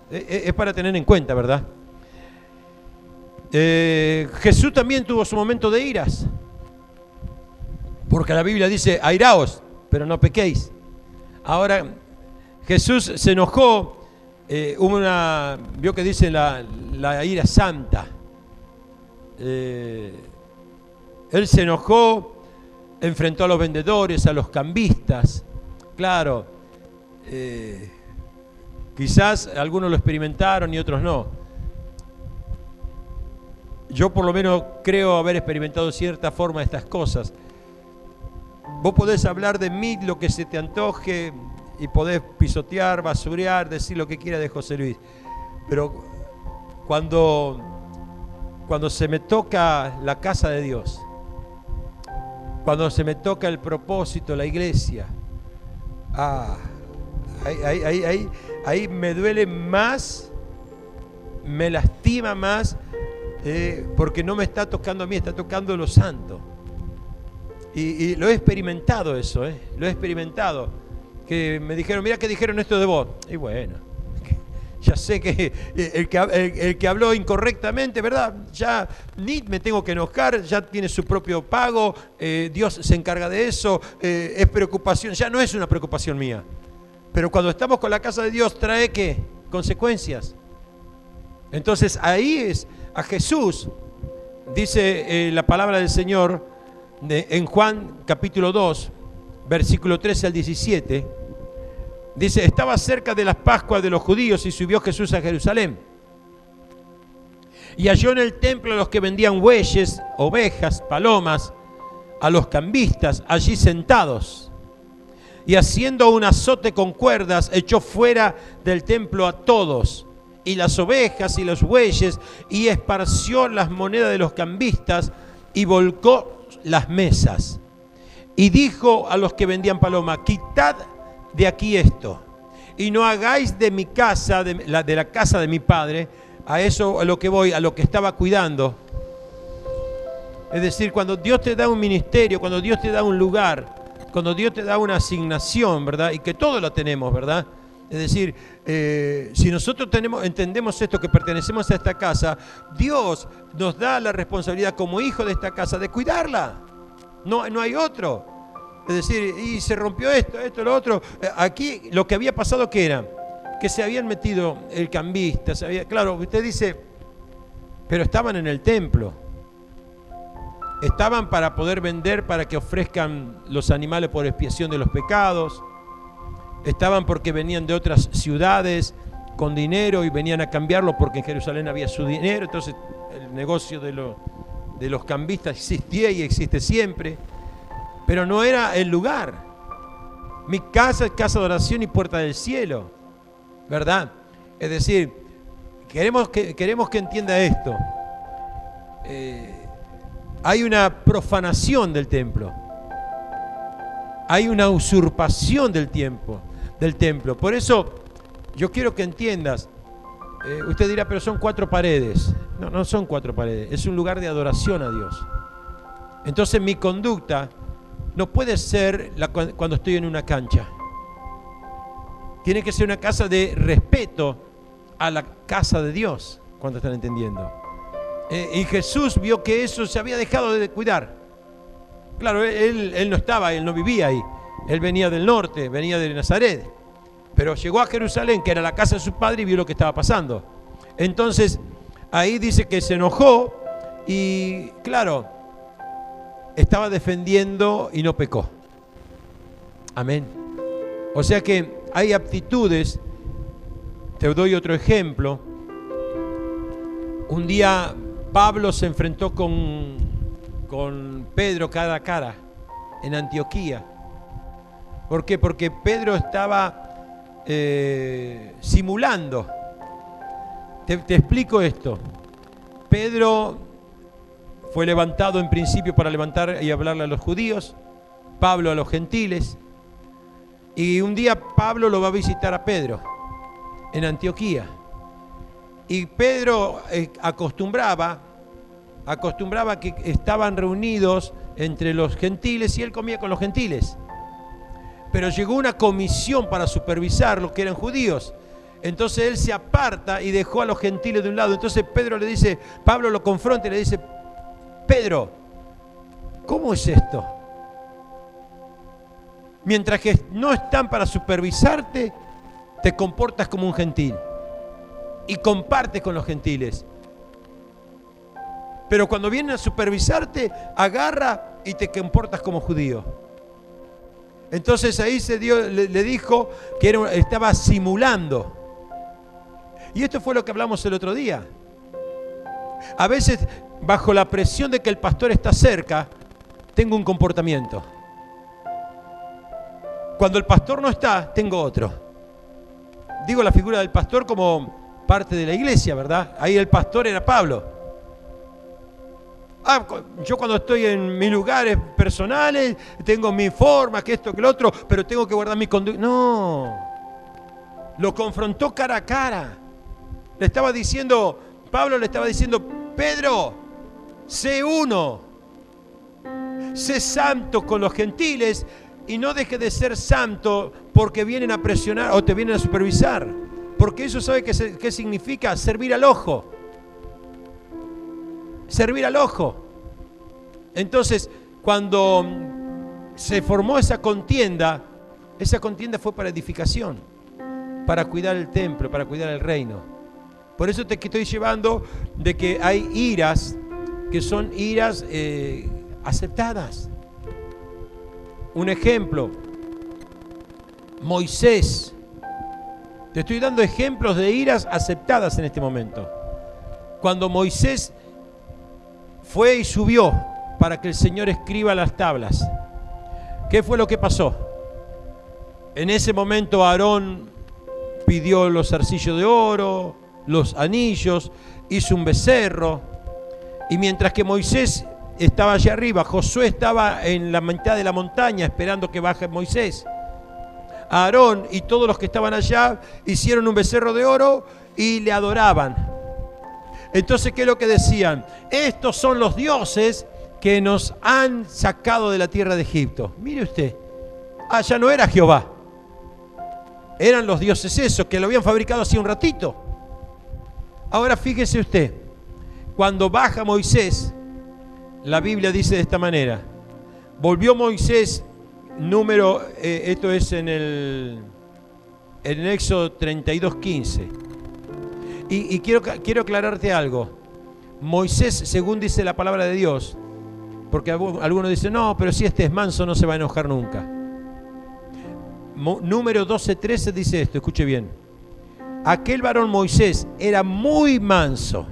Speaker 1: Es para tener en cuenta, ¿verdad? Jesús también tuvo su momento de iras. Porque la Biblia dice, airaos, pero no pequéis. Ahora, Jesús se enojó, vio que dice la ira santa. Él se enojó, enfrentó a los vendedores, a los cambistas. Claro, quizás algunos lo experimentaron y otros no. Yo por lo menos creo haber experimentado cierta forma de estas cosas. Vos podés hablar de mí lo que se te antoje y podés pisotear, basurear, decir lo que quiera de José Luis. Pero cuando se me toca la casa de Dios, cuando se me toca el propósito, la iglesia, ahí me duele más, me lastima más, porque no me está tocando a mí, está tocando a los santos. Y lo he experimentado eso, lo he experimentado. Que me dijeron, mira que dijeron esto de vos. Y bueno, ya sé que el que habló incorrectamente, ¿verdad? Ya ni me tengo que enojar, ya tiene su propio pago, Dios se encarga de eso, es preocupación, ya no es una preocupación mía. Pero cuando estamos con la casa de Dios, ¿trae qué? Consecuencias. Entonces ahí es a Jesús, dice la palabra del Señor, en Juan capítulo 2, versículo 13 al 17, dice, estaba cerca de las Pascuas de los judíos y subió Jesús a Jerusalén. Y halló en el templo a los que vendían bueyes, ovejas, palomas, a los cambistas allí sentados. Y haciendo un azote con cuerdas, echó fuera del templo a todos, y las ovejas y los bueyes, y esparció las monedas de los cambistas, y volcó las mesas. Y dijo a los que vendían paloma, quitad de aquí esto, y no hagáis de mi casa, de la casa de mi padre, a eso a lo que voy, a lo que estaba cuidando. Es decir, cuando Dios te da un ministerio, cuando Dios te da un lugar, cuando Dios te da una asignación, ¿verdad? Y que todos la tenemos, ¿verdad? Es decir, si nosotros entendemos esto, que pertenecemos a esta casa, Dios nos da la responsabilidad como hijo de esta casa de cuidarla. No hay otro. Es decir, y se rompió esto, lo otro. Aquí lo que había pasado, ¿qué era? Que se habían metido el cambista. Claro, usted dice, pero estaban en el templo. Estaban para poder vender, para que ofrezcan los animales por expiación de los pecados. Estaban porque venían de otras ciudades con dinero y venían a cambiarlo porque en Jerusalén había su dinero. Entonces el negocio de los cambistas existía y existe siempre. pero no era el lugar. Mi casa es casa de oración y puerta del cielo, ¿verdad? Es decir, queremos que entienda esto. Hay una profanación del templo. Hay una usurpación del templo. Por eso yo quiero que entiendas. Usted dirá, pero son 4 paredes. No, no son 4 paredes. Es un lugar de adoración a Dios. Entonces mi conducta no puede ser cuando estoy en una cancha. Tiene que ser una casa de respeto a la casa de Dios. ¿Cuánto están entendiendo? Y Jesús vio que eso se había dejado de cuidar. Claro, él no estaba, él no vivía ahí. Él venía del norte, venía de Nazaret. Pero llegó a Jerusalén, que era la casa de su padre, y vio lo que estaba pasando. Entonces, ahí dice que se enojó y, claro, estaba defendiendo y no pecó. Amén. O sea que hay aptitudes. Te doy otro ejemplo. Un día Pablo se enfrentó con Pedro cara a cara en Antioquía. ¿Por qué? Porque Pedro estaba simulando. Te explico esto. Pedro fue levantado en principio para levantar y hablarle a los judíos, Pablo a los gentiles, y un día Pablo lo va a visitar a Pedro en Antioquía, y Pedro acostumbraba que estaban reunidos entre los gentiles y él comía con los gentiles. Pero llegó una comisión para supervisar los que eran judíos. Entonces él se aparta y dejó a los gentiles de un lado. Entonces Pablo lo confronta y le dice, Pedro, ¿cómo es esto? Mientras que no están para supervisarte, te comportas como un gentil y compartes con los gentiles. Pero cuando vienen a supervisarte, agarra y te comportas como judío. Entonces ahí le dijo que estaba simulando. Y esto fue lo que hablamos el otro día. A veces, bajo la presión de que el pastor está cerca, tengo un comportamiento. Cuando el pastor no está, tengo otro. Digo la figura del pastor como parte de la iglesia, ¿verdad? Ahí el pastor era Pablo. Yo cuando estoy en mis lugares personales, tengo mi forma, que esto, que lo otro, pero tengo que guardar mi conducta. No. Lo confrontó cara a cara. Pablo le estaba diciendo, Pedro, sé uno. Sé santo con los gentiles y no dejes de ser santo porque vienen a presionar o te vienen a supervisar. Porque eso, ¿sabe qué significa? Servir al ojo. Servir al ojo. Entonces, cuando se formó esa contienda fue para edificación, para cuidar el templo, para cuidar el reino. Por eso te estoy llevando de que hay iras que son iras aceptadas. Un ejemplo, Moisés. Te estoy dando ejemplos de iras aceptadas en este momento. Cuando Moisés fue y subió para que el Señor escriba las tablas, ¿qué fue lo que pasó? En ese momento Aarón pidió los zarcillos de oro, los anillos, hizo un becerro, y mientras que Moisés estaba allá arriba, Josué estaba en la mitad de la montaña esperando que baje Moisés. Aarón y todos los que estaban allá hicieron un becerro de oro y le adoraban. Entonces, ¿qué es lo que decían? Estos son los dioses que nos han sacado de la tierra de Egipto. Mire usted, ya no era Jehová. Eran los dioses esos que lo habían fabricado hace un ratito. Ahora fíjese usted, cuando baja Moisés, la Biblia dice de esta manera: volvió Moisés, esto es en Éxodo 32:15. Y quiero aclararte algo. Moisés, según dice la palabra de Dios, porque algunos dicen, no, pero si este es manso no se va a enojar nunca. Número 12:13 dice esto, escuche bien. Aquel varón Moisés era muy manso,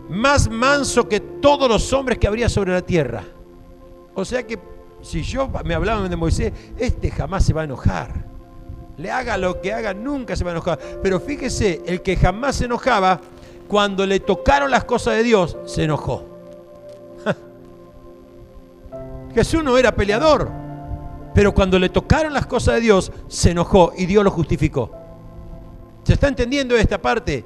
Speaker 1: más manso que todos los hombres que habría sobre la tierra. O sea que si yo me hablaban de Moisés, jamás se va a enojar. Le haga lo que haga, nunca se va a enojar. Pero fíjese, el que jamás se enojaba, cuando le tocaron las cosas de Dios, se enojó. Jesús no era peleador, pero cuando le tocaron las cosas de Dios, se enojó y Dios lo justificó. ¿Se está entendiendo esta parte?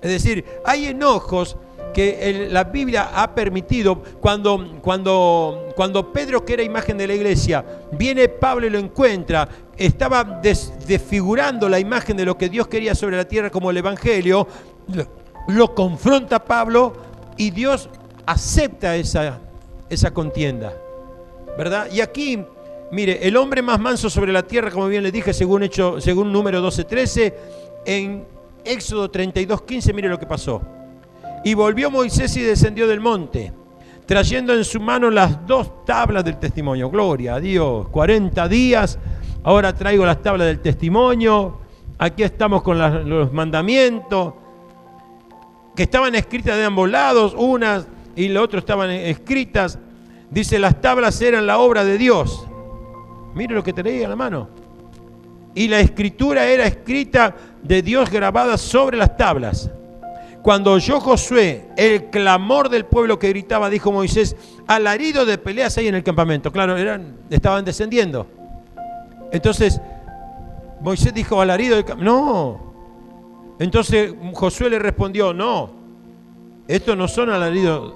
Speaker 1: Es decir, hay enojos que la Biblia ha permitido. Cuando Pedro, que era imagen de la iglesia, viene Pablo y lo encuentra, estaba desfigurando la imagen de lo que Dios quería sobre la tierra como el Evangelio, lo confronta Pablo y Dios acepta esa contienda, ¿verdad? Y aquí, mire, el hombre más manso sobre la tierra, como bien les dije, según Número 12:13, en Éxodo 32:15, mire lo que pasó. Y volvió Moisés y descendió del monte, trayendo en su mano las 2 tablas del testimonio. Gloria a Dios, 40 días, ahora traigo las tablas del testimonio, aquí estamos con los mandamientos, que estaban escritas de ambos lados, unas y las otras estaban escritas. Dice, las tablas eran la obra de Dios. Mire lo que traía en la mano. Y la escritura era escrita de Dios grabada sobre las tablas. Cuando oyó Josué el clamor del pueblo que gritaba, dijo Moisés, alarido de peleas hay en el campamento. Claro, estaban descendiendo. Entonces, Moisés dijo, alarido del campamento. No. Entonces Josué le respondió, no, estos no son alaridos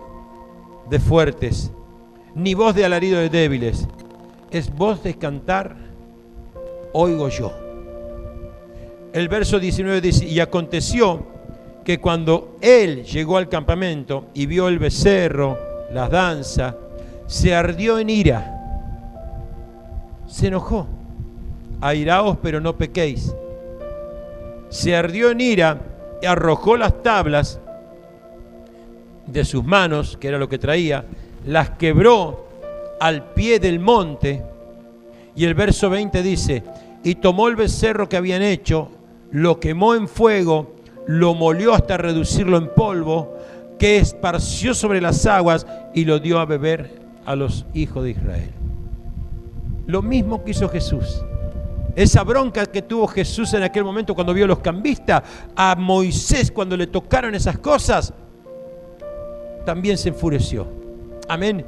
Speaker 1: de fuertes, ni voz de alarido de débiles. Es voz de cantar, oigo yo. El verso 19 dice, y aconteció que cuando él llegó al campamento y vio el becerro, las danzas, se ardió en ira. Se enojó. Airaos, pero no pequéis. Se ardió en ira y arrojó las tablas de sus manos, que era lo que traía, las quebró al pie del monte. Y el verso 20 dice, y tomó el becerro que habían hecho, lo quemó en fuego, lo molió hasta reducirlo en polvo, que esparció sobre las aguas y lo dio a beber a los hijos de Israel. Lo mismo que hizo Jesús. Esa bronca que tuvo Jesús en aquel momento cuando vio a los cambistas, a Moisés cuando le tocaron esas cosas, también se enfureció. Amén.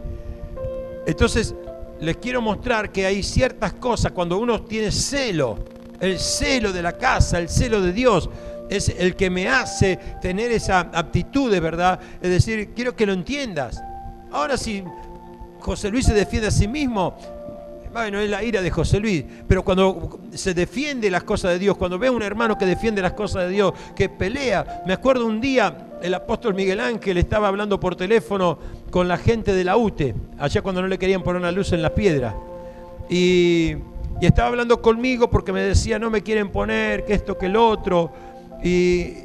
Speaker 1: Entonces, les quiero mostrar que hay ciertas cosas cuando uno tiene celo, el celo de la casa, el celo de Dios, es el que me hace tener esa aptitud de verdad. Es decir, quiero que lo entiendas. Ahora, si José Luis se defiende a sí mismo, bueno, es la ira de José Luis, pero cuando se defiende las cosas de Dios, cuando ve a un hermano que defiende las cosas de Dios, que pelea. Me acuerdo un día, el apóstol Miguel Ángel estaba hablando por teléfono con la gente de la UTE, allá cuando no le querían poner una luz en la piedra. Y estaba hablando conmigo porque me decía, no me quieren poner, que esto, que el otro. Y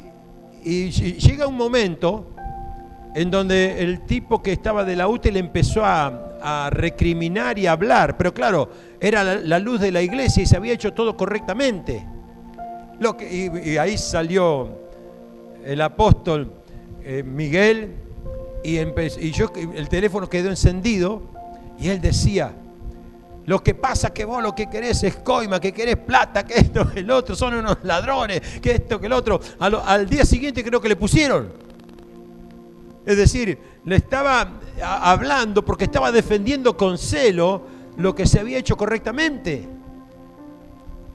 Speaker 1: llega un momento en donde el tipo que estaba de la UTE le empezó a recriminar y a hablar, pero claro, era la luz de la iglesia y se había hecho todo correctamente. Y ahí salió el apóstol Miguel y el teléfono quedó encendido y él decía, lo que pasa que vos lo que querés es coima, que querés plata, que esto, que el otro, son unos ladrones, que esto, que el otro. Al día siguiente creo que le pusieron. Es decir, le estaba hablando porque estaba defendiendo con celo lo que se había hecho correctamente.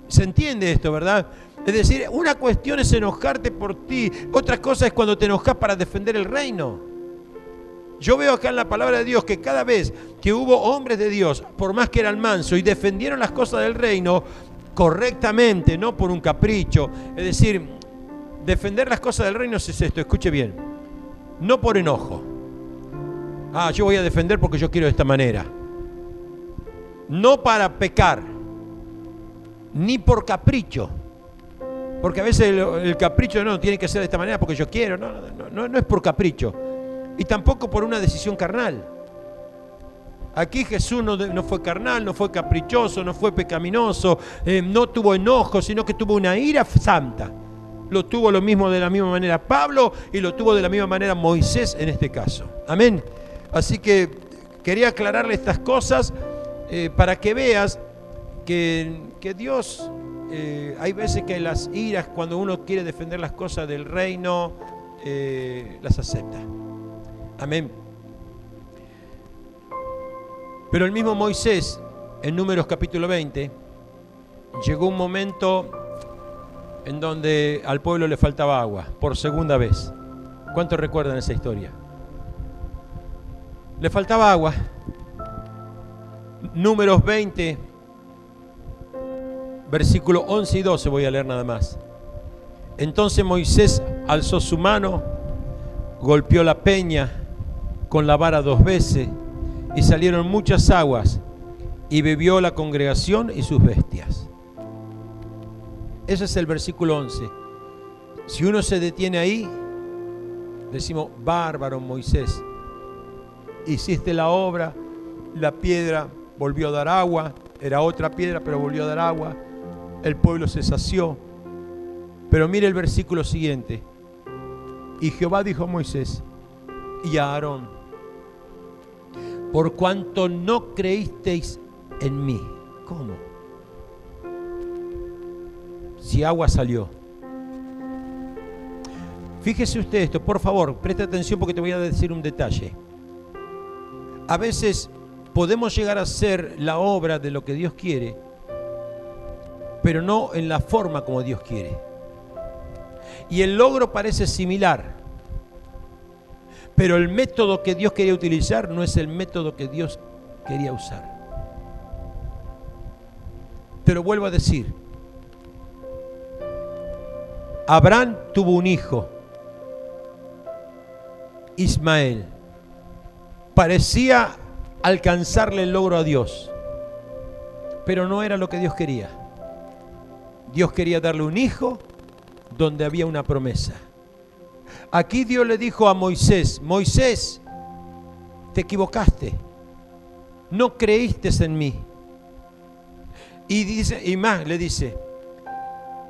Speaker 1: ¿Se entiende esto, verdad? Es decir, una cuestión es enojarte por ti, otra cosa es cuando te enojas para defender el reino. Yo veo acá en la palabra de Dios que cada vez que hubo hombres de Dios, por más que eran mansos y defendieron las cosas del reino correctamente, no por un capricho. Es decir, defender las cosas del reino es esto, escuche bien, no por enojo. Yo voy a defender porque yo quiero de esta manera. No para pecar, ni por capricho. Porque a veces el capricho no tiene que ser de esta manera porque yo quiero. No es por capricho. Y tampoco por una decisión carnal. Aquí Jesús no fue carnal, no fue caprichoso, no fue pecaminoso, no tuvo enojo, sino que tuvo una ira santa. Lo tuvo lo mismo de la misma manera Pablo y lo tuvo de la misma manera Moisés en este caso. Amén. Así que quería aclararle estas cosas para que veas que Dios, hay veces que las iras, cuando uno quiere defender las cosas del reino, las acepta. Amén. Pero el mismo Moisés, en Números capítulo 20, llegó un momento en donde al pueblo le faltaba agua, por segunda vez. ¿Cuántos recuerdan esa historia? Le faltaba agua. Números 20, versículo 11 y 12 voy a leer nada más. Entonces Moisés alzó su mano, golpeó la peña con la vara 2 veces, y salieron muchas aguas, y bebió la congregación y sus bestias. Ese es el versículo 11. Si uno se detiene ahí, decimos, bárbaro Moisés, hiciste la obra, la piedra volvió a dar agua, era otra piedra pero volvió a dar agua, el pueblo se sació. Pero mire el versículo siguiente. Y Jehová dijo a Moisés y a Aarón: por cuanto no creísteis en mí. ¿Cómo? Si agua salió. Fíjese usted esto, por favor, preste atención porque te voy a decir un detalle. A veces podemos llegar a hacer la obra de lo que Dios quiere, pero no en la forma como Dios quiere. Y el logro parece similar, pero el método que Dios quería utilizar no es el método que Dios quería usar. Te lo vuelvo a decir. Abraham tuvo un hijo, Ismael. Parecía alcanzarle el logro a Dios, pero no era lo que Dios quería. Dios quería darle un hijo donde había una promesa. Aquí Dios le dijo a Moisés: Moisés, te equivocaste, no creíste en mí. Y dice, y más le dice: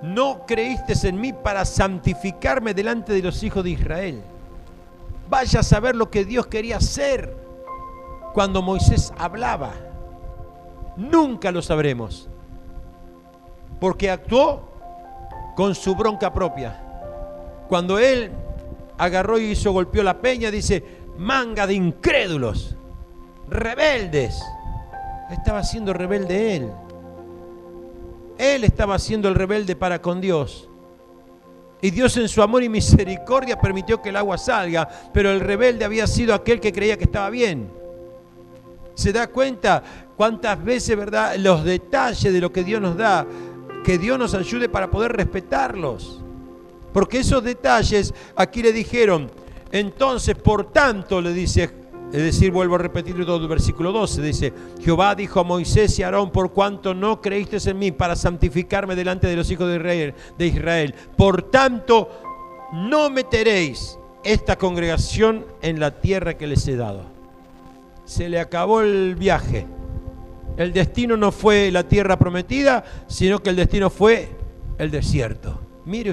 Speaker 1: no creíste en mí para santificarme delante de los hijos de Israel. Vaya a saber lo que Dios quería hacer cuando Moisés hablaba. Nunca lo sabremos, porque actuó con su bronca propia. Cuando él agarró y golpeó la peña, dice: manga de incrédulos, rebeldes. Estaba siendo rebelde él. Él estaba siendo el rebelde para con Dios. Y Dios en su amor y misericordia permitió que el agua salga, pero el rebelde había sido aquel que creía que estaba bien. ¿Se da cuenta cuántas veces, verdad, los detalles de lo que Dios nos da, que Dios nos ayude para poder respetarlos? Porque esos detalles, aquí le dijeron, entonces, por tanto, le dice, es decir, vuelvo a repetir todo el versículo 12, dice: Jehová dijo a Moisés y a Aarón: por cuanto no creísteis en mí para santificarme delante de los hijos de Israel, por tanto, no meteréis esta congregación en la tierra que les he dado. Se le acabó el viaje. El destino no fue la tierra prometida, sino que el destino fue el desierto. Mire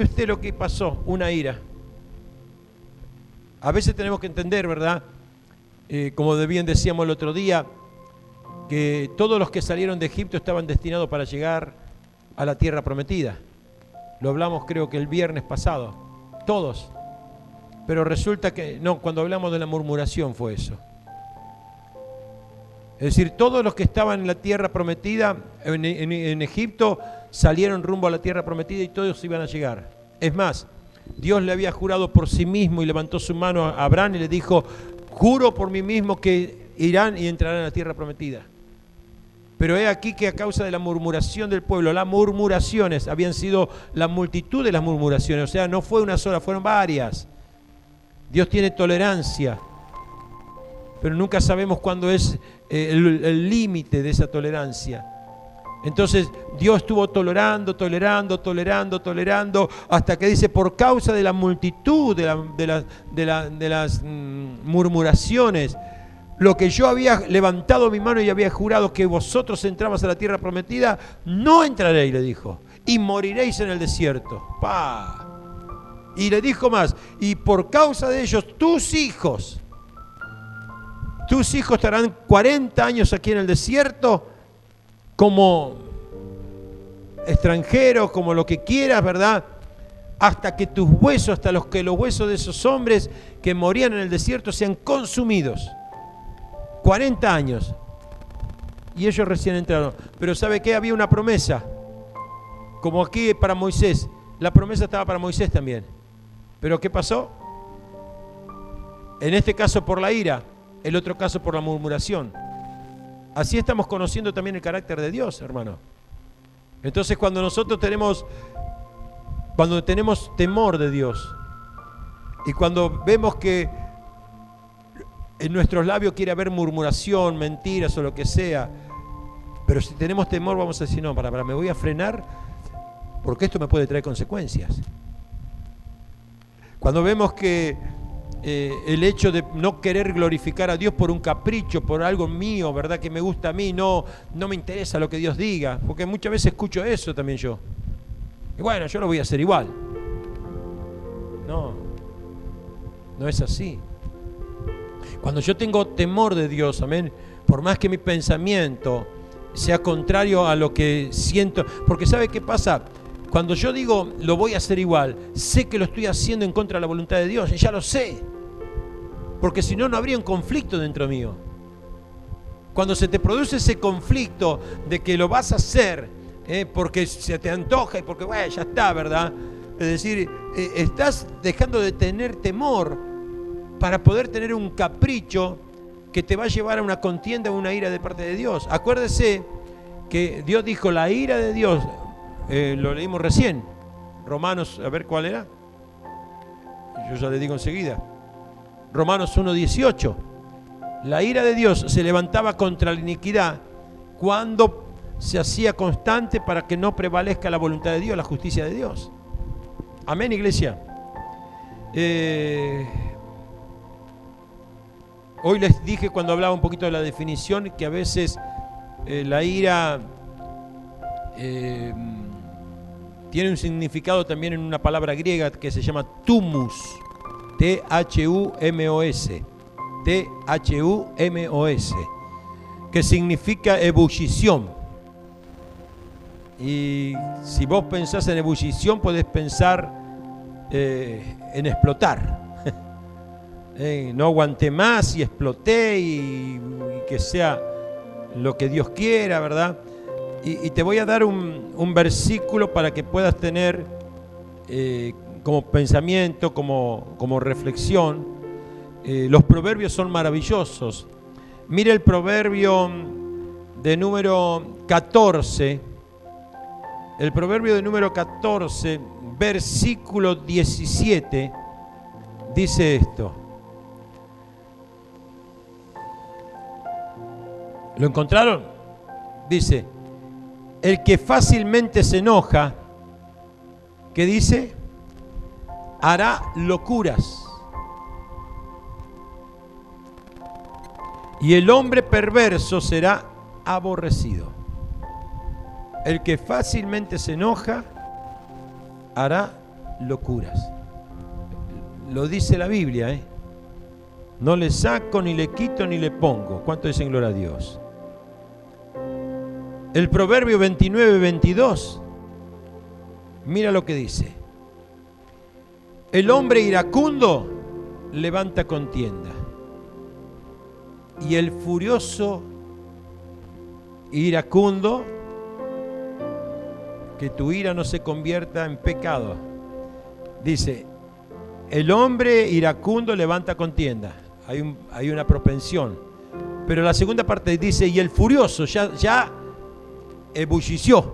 Speaker 1: usted lo que pasó, una ira. A veces tenemos que entender, ¿verdad? Como bien decíamos el otro día, que todos los que salieron de Egipto estaban destinados para llegar a la tierra prometida. Lo hablamos creo que el viernes pasado. Todos. Pero resulta que, no, cuando hablamos de la murmuración fue eso. Es decir, todos los que estaban en la tierra prometida, en Egipto, salieron rumbo a la tierra prometida y todos iban a llegar. Es más, Dios le había jurado por sí mismo y levantó su mano a Abraham y le dijo: juro por mí mismo que irán y entrarán a la tierra prometida. Pero he aquí que a causa de la murmuración del pueblo, las murmuraciones habían sido la multitud de las murmuraciones, o sea, no fue una sola, fueron varias. Dios tiene tolerancia, pero nunca sabemos cuándo es el límite de esa tolerancia. Entonces Dios estuvo tolerando, hasta que dice: por causa de la multitud de las murmuraciones, lo que yo había levantado mi mano y había jurado que vosotros entrabas a la tierra prometida, no entraréis, le dijo, y moriréis en el desierto. ¡Pah! Y le dijo más, y por causa de ellos, tus hijos estarán 40 años aquí en el desierto como extranjeros, como lo que quieras, ¿verdad? Hasta que tus huesos, hasta los huesos de esos hombres que morían en el desierto sean consumidos. 40 años. Y ellos recién entraron. Pero ¿sabe qué? Había una promesa. Como aquí para Moisés. La promesa estaba para Moisés también. ¿Pero qué pasó? En este caso por la ira, el otro caso por la murmuración. Así estamos conociendo también el carácter de Dios, hermano. Entonces cuando nosotros tenemos temor de Dios y cuando vemos que en nuestros labios quiere haber murmuración, mentiras o lo que sea, pero si tenemos temor vamos a decir, no, me voy a frenar porque esto me puede traer consecuencias. Cuando vemos que el hecho de no querer glorificar a Dios por un capricho, por algo mío, ¿verdad? Que me gusta a mí, no me interesa lo que Dios diga, porque muchas veces escucho eso también yo. Y bueno, yo lo voy a hacer igual. No es así. Cuando yo tengo temor de Dios, amén, por más que mi pensamiento sea contrario a lo que siento, porque ¿sabe qué pasa? Cuando yo digo lo voy a hacer igual, sé que lo estoy haciendo en contra de la voluntad de Dios, y ya lo sé. Porque si no, no habría un conflicto dentro mío. Cuando se te produce ese conflicto de que lo vas a hacer porque se te antoja y porque, bueno, ya está, ¿verdad? Es decir, estás dejando de tener temor para poder tener un capricho que te va a llevar a una contienda o una ira de parte de Dios. Acuérdese que Dios dijo, la ira de Dios, lo leímos recién, Romanos, a ver cuál era. Yo ya le digo enseguida. Romanos 1:18. La ira de Dios se levantaba contra la iniquidad cuando se hacía constante para que no prevalezca la voluntad de Dios, la justicia de Dios. Amén, iglesia. Hoy les dije cuando hablaba un poquito de la definición que a veces la ira tiene un significado también en una palabra griega que se llama thumos, T-H-U-M-O-S, T-H-U-M-O-S, que significa ebullición. Y si vos pensás en ebullición, podés pensar en explotar. No aguanté más y exploté y que sea lo que Dios quiera, ¿verdad? Y te voy a dar un versículo para que puedas tener como pensamiento, como reflexión. Los proverbios son maravillosos. Mire el proverbio de número 14. El proverbio de número 14, versículo 17, dice esto. ¿Lo encontraron? Dice, el que fácilmente se enoja, ¿qué dice? Hará locuras. Y el hombre perverso será aborrecido. El que fácilmente se enoja hará locuras. Lo dice la Biblia, ¿eh? No le saco, ni le quito, ni le pongo. ¿Cuánto dicen gloria a Dios? El proverbio 29:22, mira lo que dice. El hombre iracundo levanta contienda, y el furioso iracundo, que tu ira no se convierta en pecado. Dice, el hombre iracundo levanta contienda. Hay una propensión. Pero la segunda parte dice, y el furioso ya ebullició,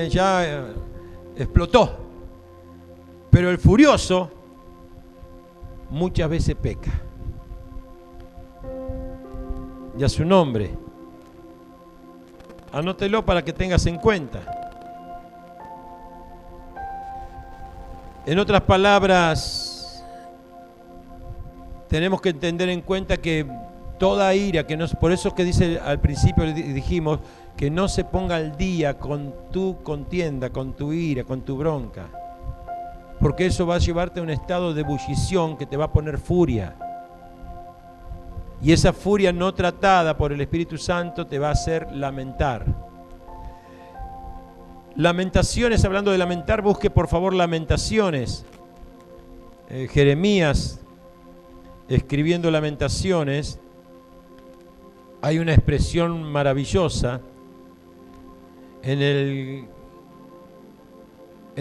Speaker 1: ya explotó. Pero el furioso muchas veces peca. Y a su nombre. Anótelo para que tengas en cuenta. En otras palabras, tenemos que tener en cuenta que toda ira, por eso es que dice al principio, dijimos, que no se ponga al día con tu contienda, con tu ira, con tu bronca. porque eso va a llevarte a un estado de ebullición que te va a poner furia. Y esa furia no tratada por el Espíritu Santo te va a hacer lamentar. Lamentaciones, hablando de lamentar, busque por favor Lamentaciones. Jeremías, escribiendo Lamentaciones, hay una expresión maravillosa. En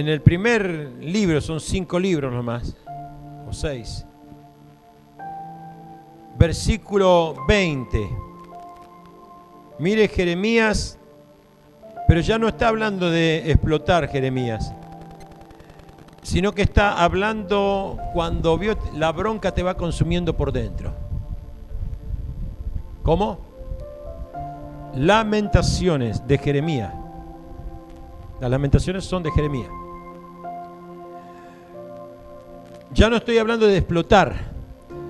Speaker 1: el primer libro, son 5 libros nomás, o 6. Versículo 20. Mire Jeremías, pero ya no está hablando de explotar Jeremías, sino que está hablando cuando vio la bronca te va consumiendo por dentro. ¿Cómo? Lamentaciones de Jeremías. Las lamentaciones son de Jeremías. Ya no estoy hablando de explotar.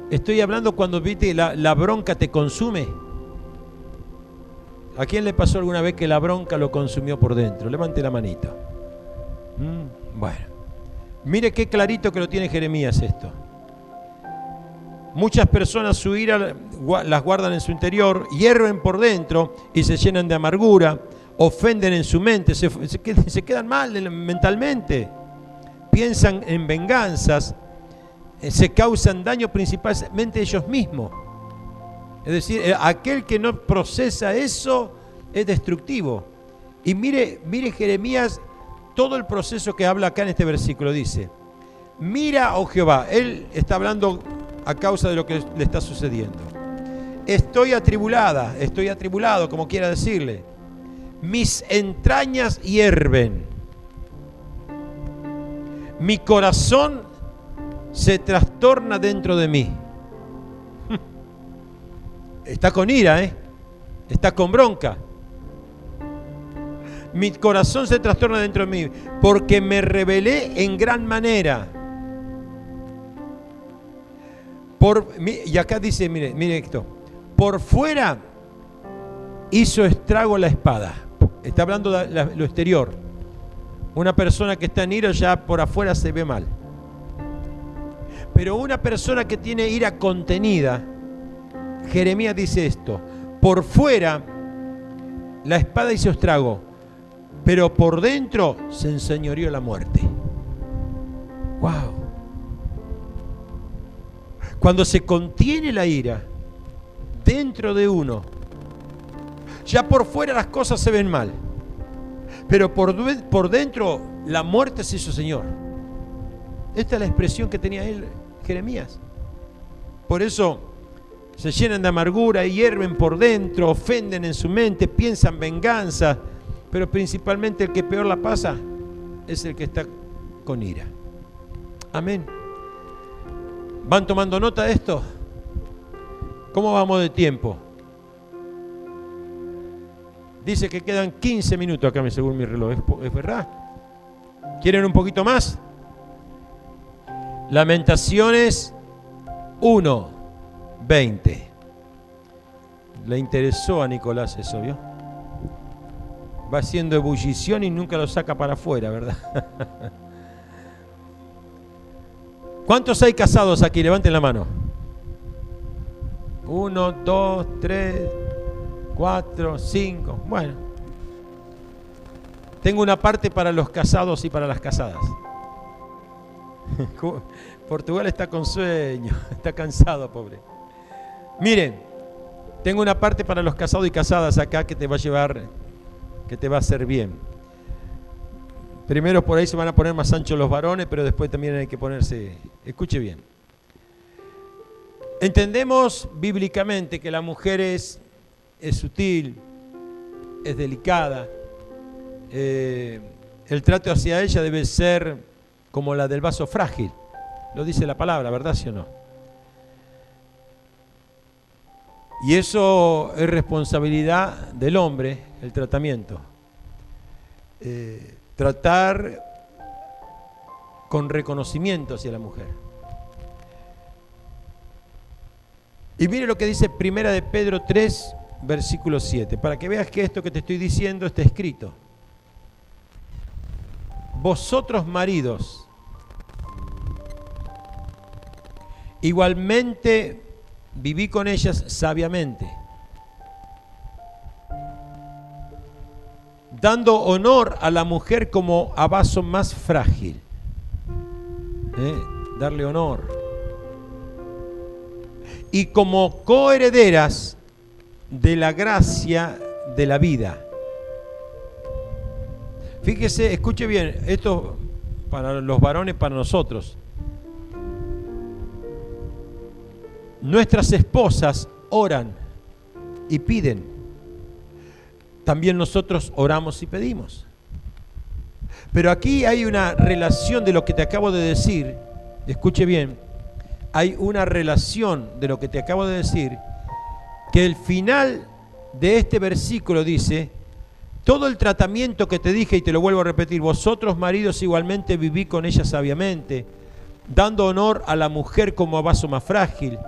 Speaker 1: Estoy hablando cuando viste la bronca te consume. ¿A quién le pasó alguna vez que la bronca lo consumió por dentro? Levante la manito. Bueno, mire qué clarito que lo tiene Jeremías esto. Muchas personas su ira las guardan en su interior, hierven por dentro y se llenan de amargura, ofenden en su mente, se quedan mal mentalmente, piensan en venganzas, se causan daño principalmente ellos mismos. Es decir, aquel que no procesa eso es destructivo. Y mire Jeremías, todo el proceso que habla acá en este versículo. Dice, mira, oh Jehová, él está hablando a causa de lo que le está sucediendo. Estoy atribulado, como quiera decirle. Mis entrañas hierven. Mi corazón se trastorna dentro de mí. Está con ira, está con bronca. Mi corazón se trastorna dentro de mí, porque me rebelé en gran manera. Y acá dice, mire esto, por fuera hizo estrago la espada. Está hablando de lo exterior. Una persona que está en ira ya por afuera se ve mal. Pero una persona que tiene ira contenida, Jeremías dice esto, por fuera la espada hizo estrago, pero por dentro se enseñoreó la muerte. ¡Wow! Cuando se contiene la ira dentro de uno, ya por fuera las cosas se ven mal, pero por dentro la muerte se hizo Señor. Esta es la expresión que tenía él, Jeremías. Por eso se llenan de amargura, hierven por dentro, ofenden en su mente, piensan venganza, pero principalmente el que peor la pasa es el que está con ira. Amén. ¿Van tomando nota de esto? ¿Cómo vamos de tiempo? Dice que quedan 15 minutos acá, según mi reloj. ¿Es verdad? ¿Quieren un poquito más? Lamentaciones 1:20. Le interesó a Nicolás eso, ¿vio? Va haciendo ebullición y nunca lo saca para afuera, ¿verdad? ¿Cuántos hay casados aquí? Levanten la mano. 1, 2, 3, 4, 5. Bueno. Tengo una parte para los casados y para las casadas. Portugal está con sueño, está cansado, pobre. Miren, tengo una parte para los casados y casadas acá que te va a llevar, que te va a hacer bien. Primero por ahí se van a poner más anchos los varones, pero después también hay que ponerse, escuche bien. Entendemos bíblicamente que la mujer es sutil, es delicada. El trato hacia ella debe ser como la del vaso frágil. Lo dice la palabra, ¿verdad? ¿Sí o no? Y eso es responsabilidad del hombre, el tratamiento. Tratar con reconocimiento hacia la mujer. Y mire lo que dice Primera de Pedro 3, versículo 7, para que veas que esto que te estoy diciendo está escrito. Vosotros maridos, Igualmente viví con ellas sabiamente, dando honor a la mujer como a vaso más frágil. Darle honor. Y como coherederas de la gracia de la vida. Fíjese, escuche bien, esto para los varones, para nosotros. Nuestras esposas oran y piden. También nosotros oramos y pedimos. Pero aquí hay una relación de lo que te acabo de decir. Escuche bien. Hay una relación de lo que te acabo de decir, que el final de este versículo dice: todo el tratamiento que te dije, y te lo vuelvo a repetir, vosotros maridos igualmente viví con ella sabiamente, dando honor a la mujer como a vaso más frágil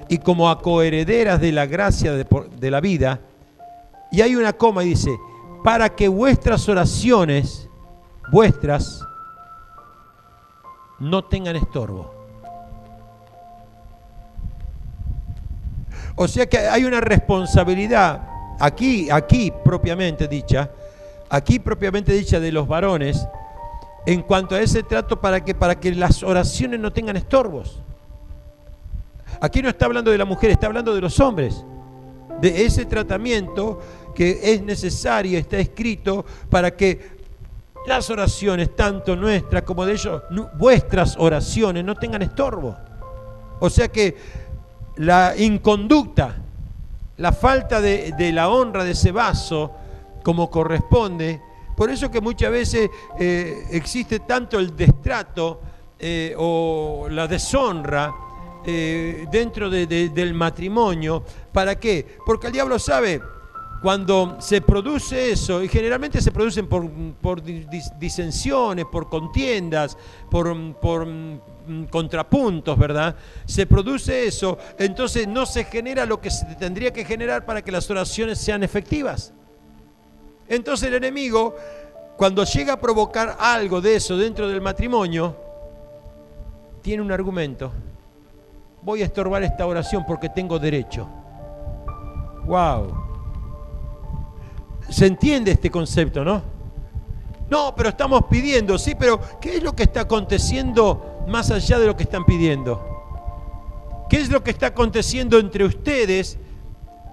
Speaker 1: y como a coherederas de la gracia de la vida. Y hay una coma y dice: para que vuestras oraciones, no tengan estorbo. O sea que hay una responsabilidad aquí propiamente dicha de los varones en cuanto a ese trato para que las oraciones no tengan estorbos. Aquí no está hablando de la mujer, está hablando de los hombres, de ese tratamiento que es necesario, está escrito para que las oraciones, tanto nuestras como de ellos, vuestras oraciones, no tengan estorbo. O sea que la inconducta, la falta de la honra de ese vaso como corresponde, por eso que muchas veces existe tanto el destrato o la deshonra dentro del matrimonio. ¿Para qué? Porque el diablo sabe cuando se produce eso, y generalmente se producen por disensiones, por contiendas, por contrapuntos, ¿verdad? Se produce eso, entonces no se genera lo que se tendría que generar para que las oraciones sean efectivas. Entonces el enemigo, cuando llega a provocar algo de eso dentro del matrimonio, tiene un argumento: voy a estorbar esta oración porque tengo derecho. ¡Wow! ¿Se entiende este concepto, no? No, pero estamos pidiendo, sí, pero ¿qué es lo que está aconteciendo más allá de lo que están pidiendo? ¿Qué es lo que está aconteciendo entre ustedes?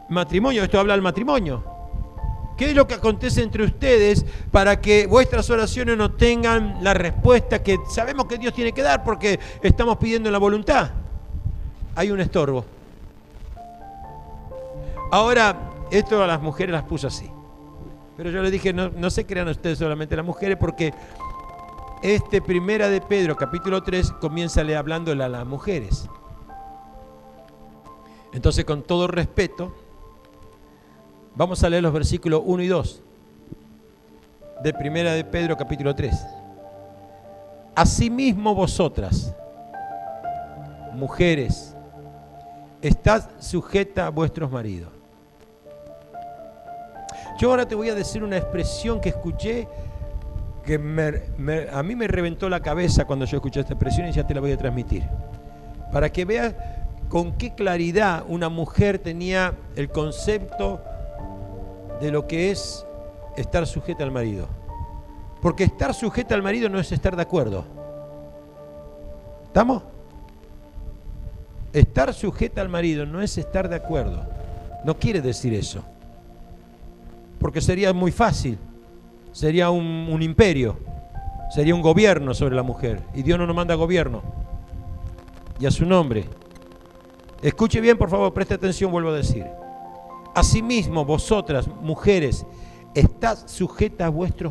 Speaker 1: Matrimonio, esto habla del matrimonio. ¿Qué es lo que acontece entre ustedes para que vuestras oraciones no tengan la respuesta que sabemos que Dios tiene que dar porque estamos pidiendo en la voluntad? Hay un estorbo. Ahora, esto a las mujeres las puso así. Pero yo les dije, no se crean ustedes solamente las mujeres, porque Primera de Pedro, capítulo 3, comienza hablándole a las mujeres. Entonces, con todo respeto, vamos a leer los versículos 1 y 2 de Primera de Pedro, capítulo 3. Asimismo vosotras, mujeres, estad sujetas a vuestros maridos. Yo ahora te voy a decir una expresión que escuché que a mí me reventó la cabeza cuando yo escuché esta expresión, y ya te la voy a transmitir. Para que veas con qué claridad una mujer tenía el concepto de lo que es estar sujeta al marido. Porque estar sujeta al marido no es estar de acuerdo. ¿Estamos? Estar sujeta al marido no es estar de acuerdo. No quiere decir eso. Porque sería muy fácil. Sería un imperio. Sería un gobierno sobre la mujer. Y Dios no nos manda gobierno. Y a su nombre. Escuche bien, por favor, preste atención, vuelvo a decir. Asimismo, vosotras, mujeres, estad sujetas a vuestros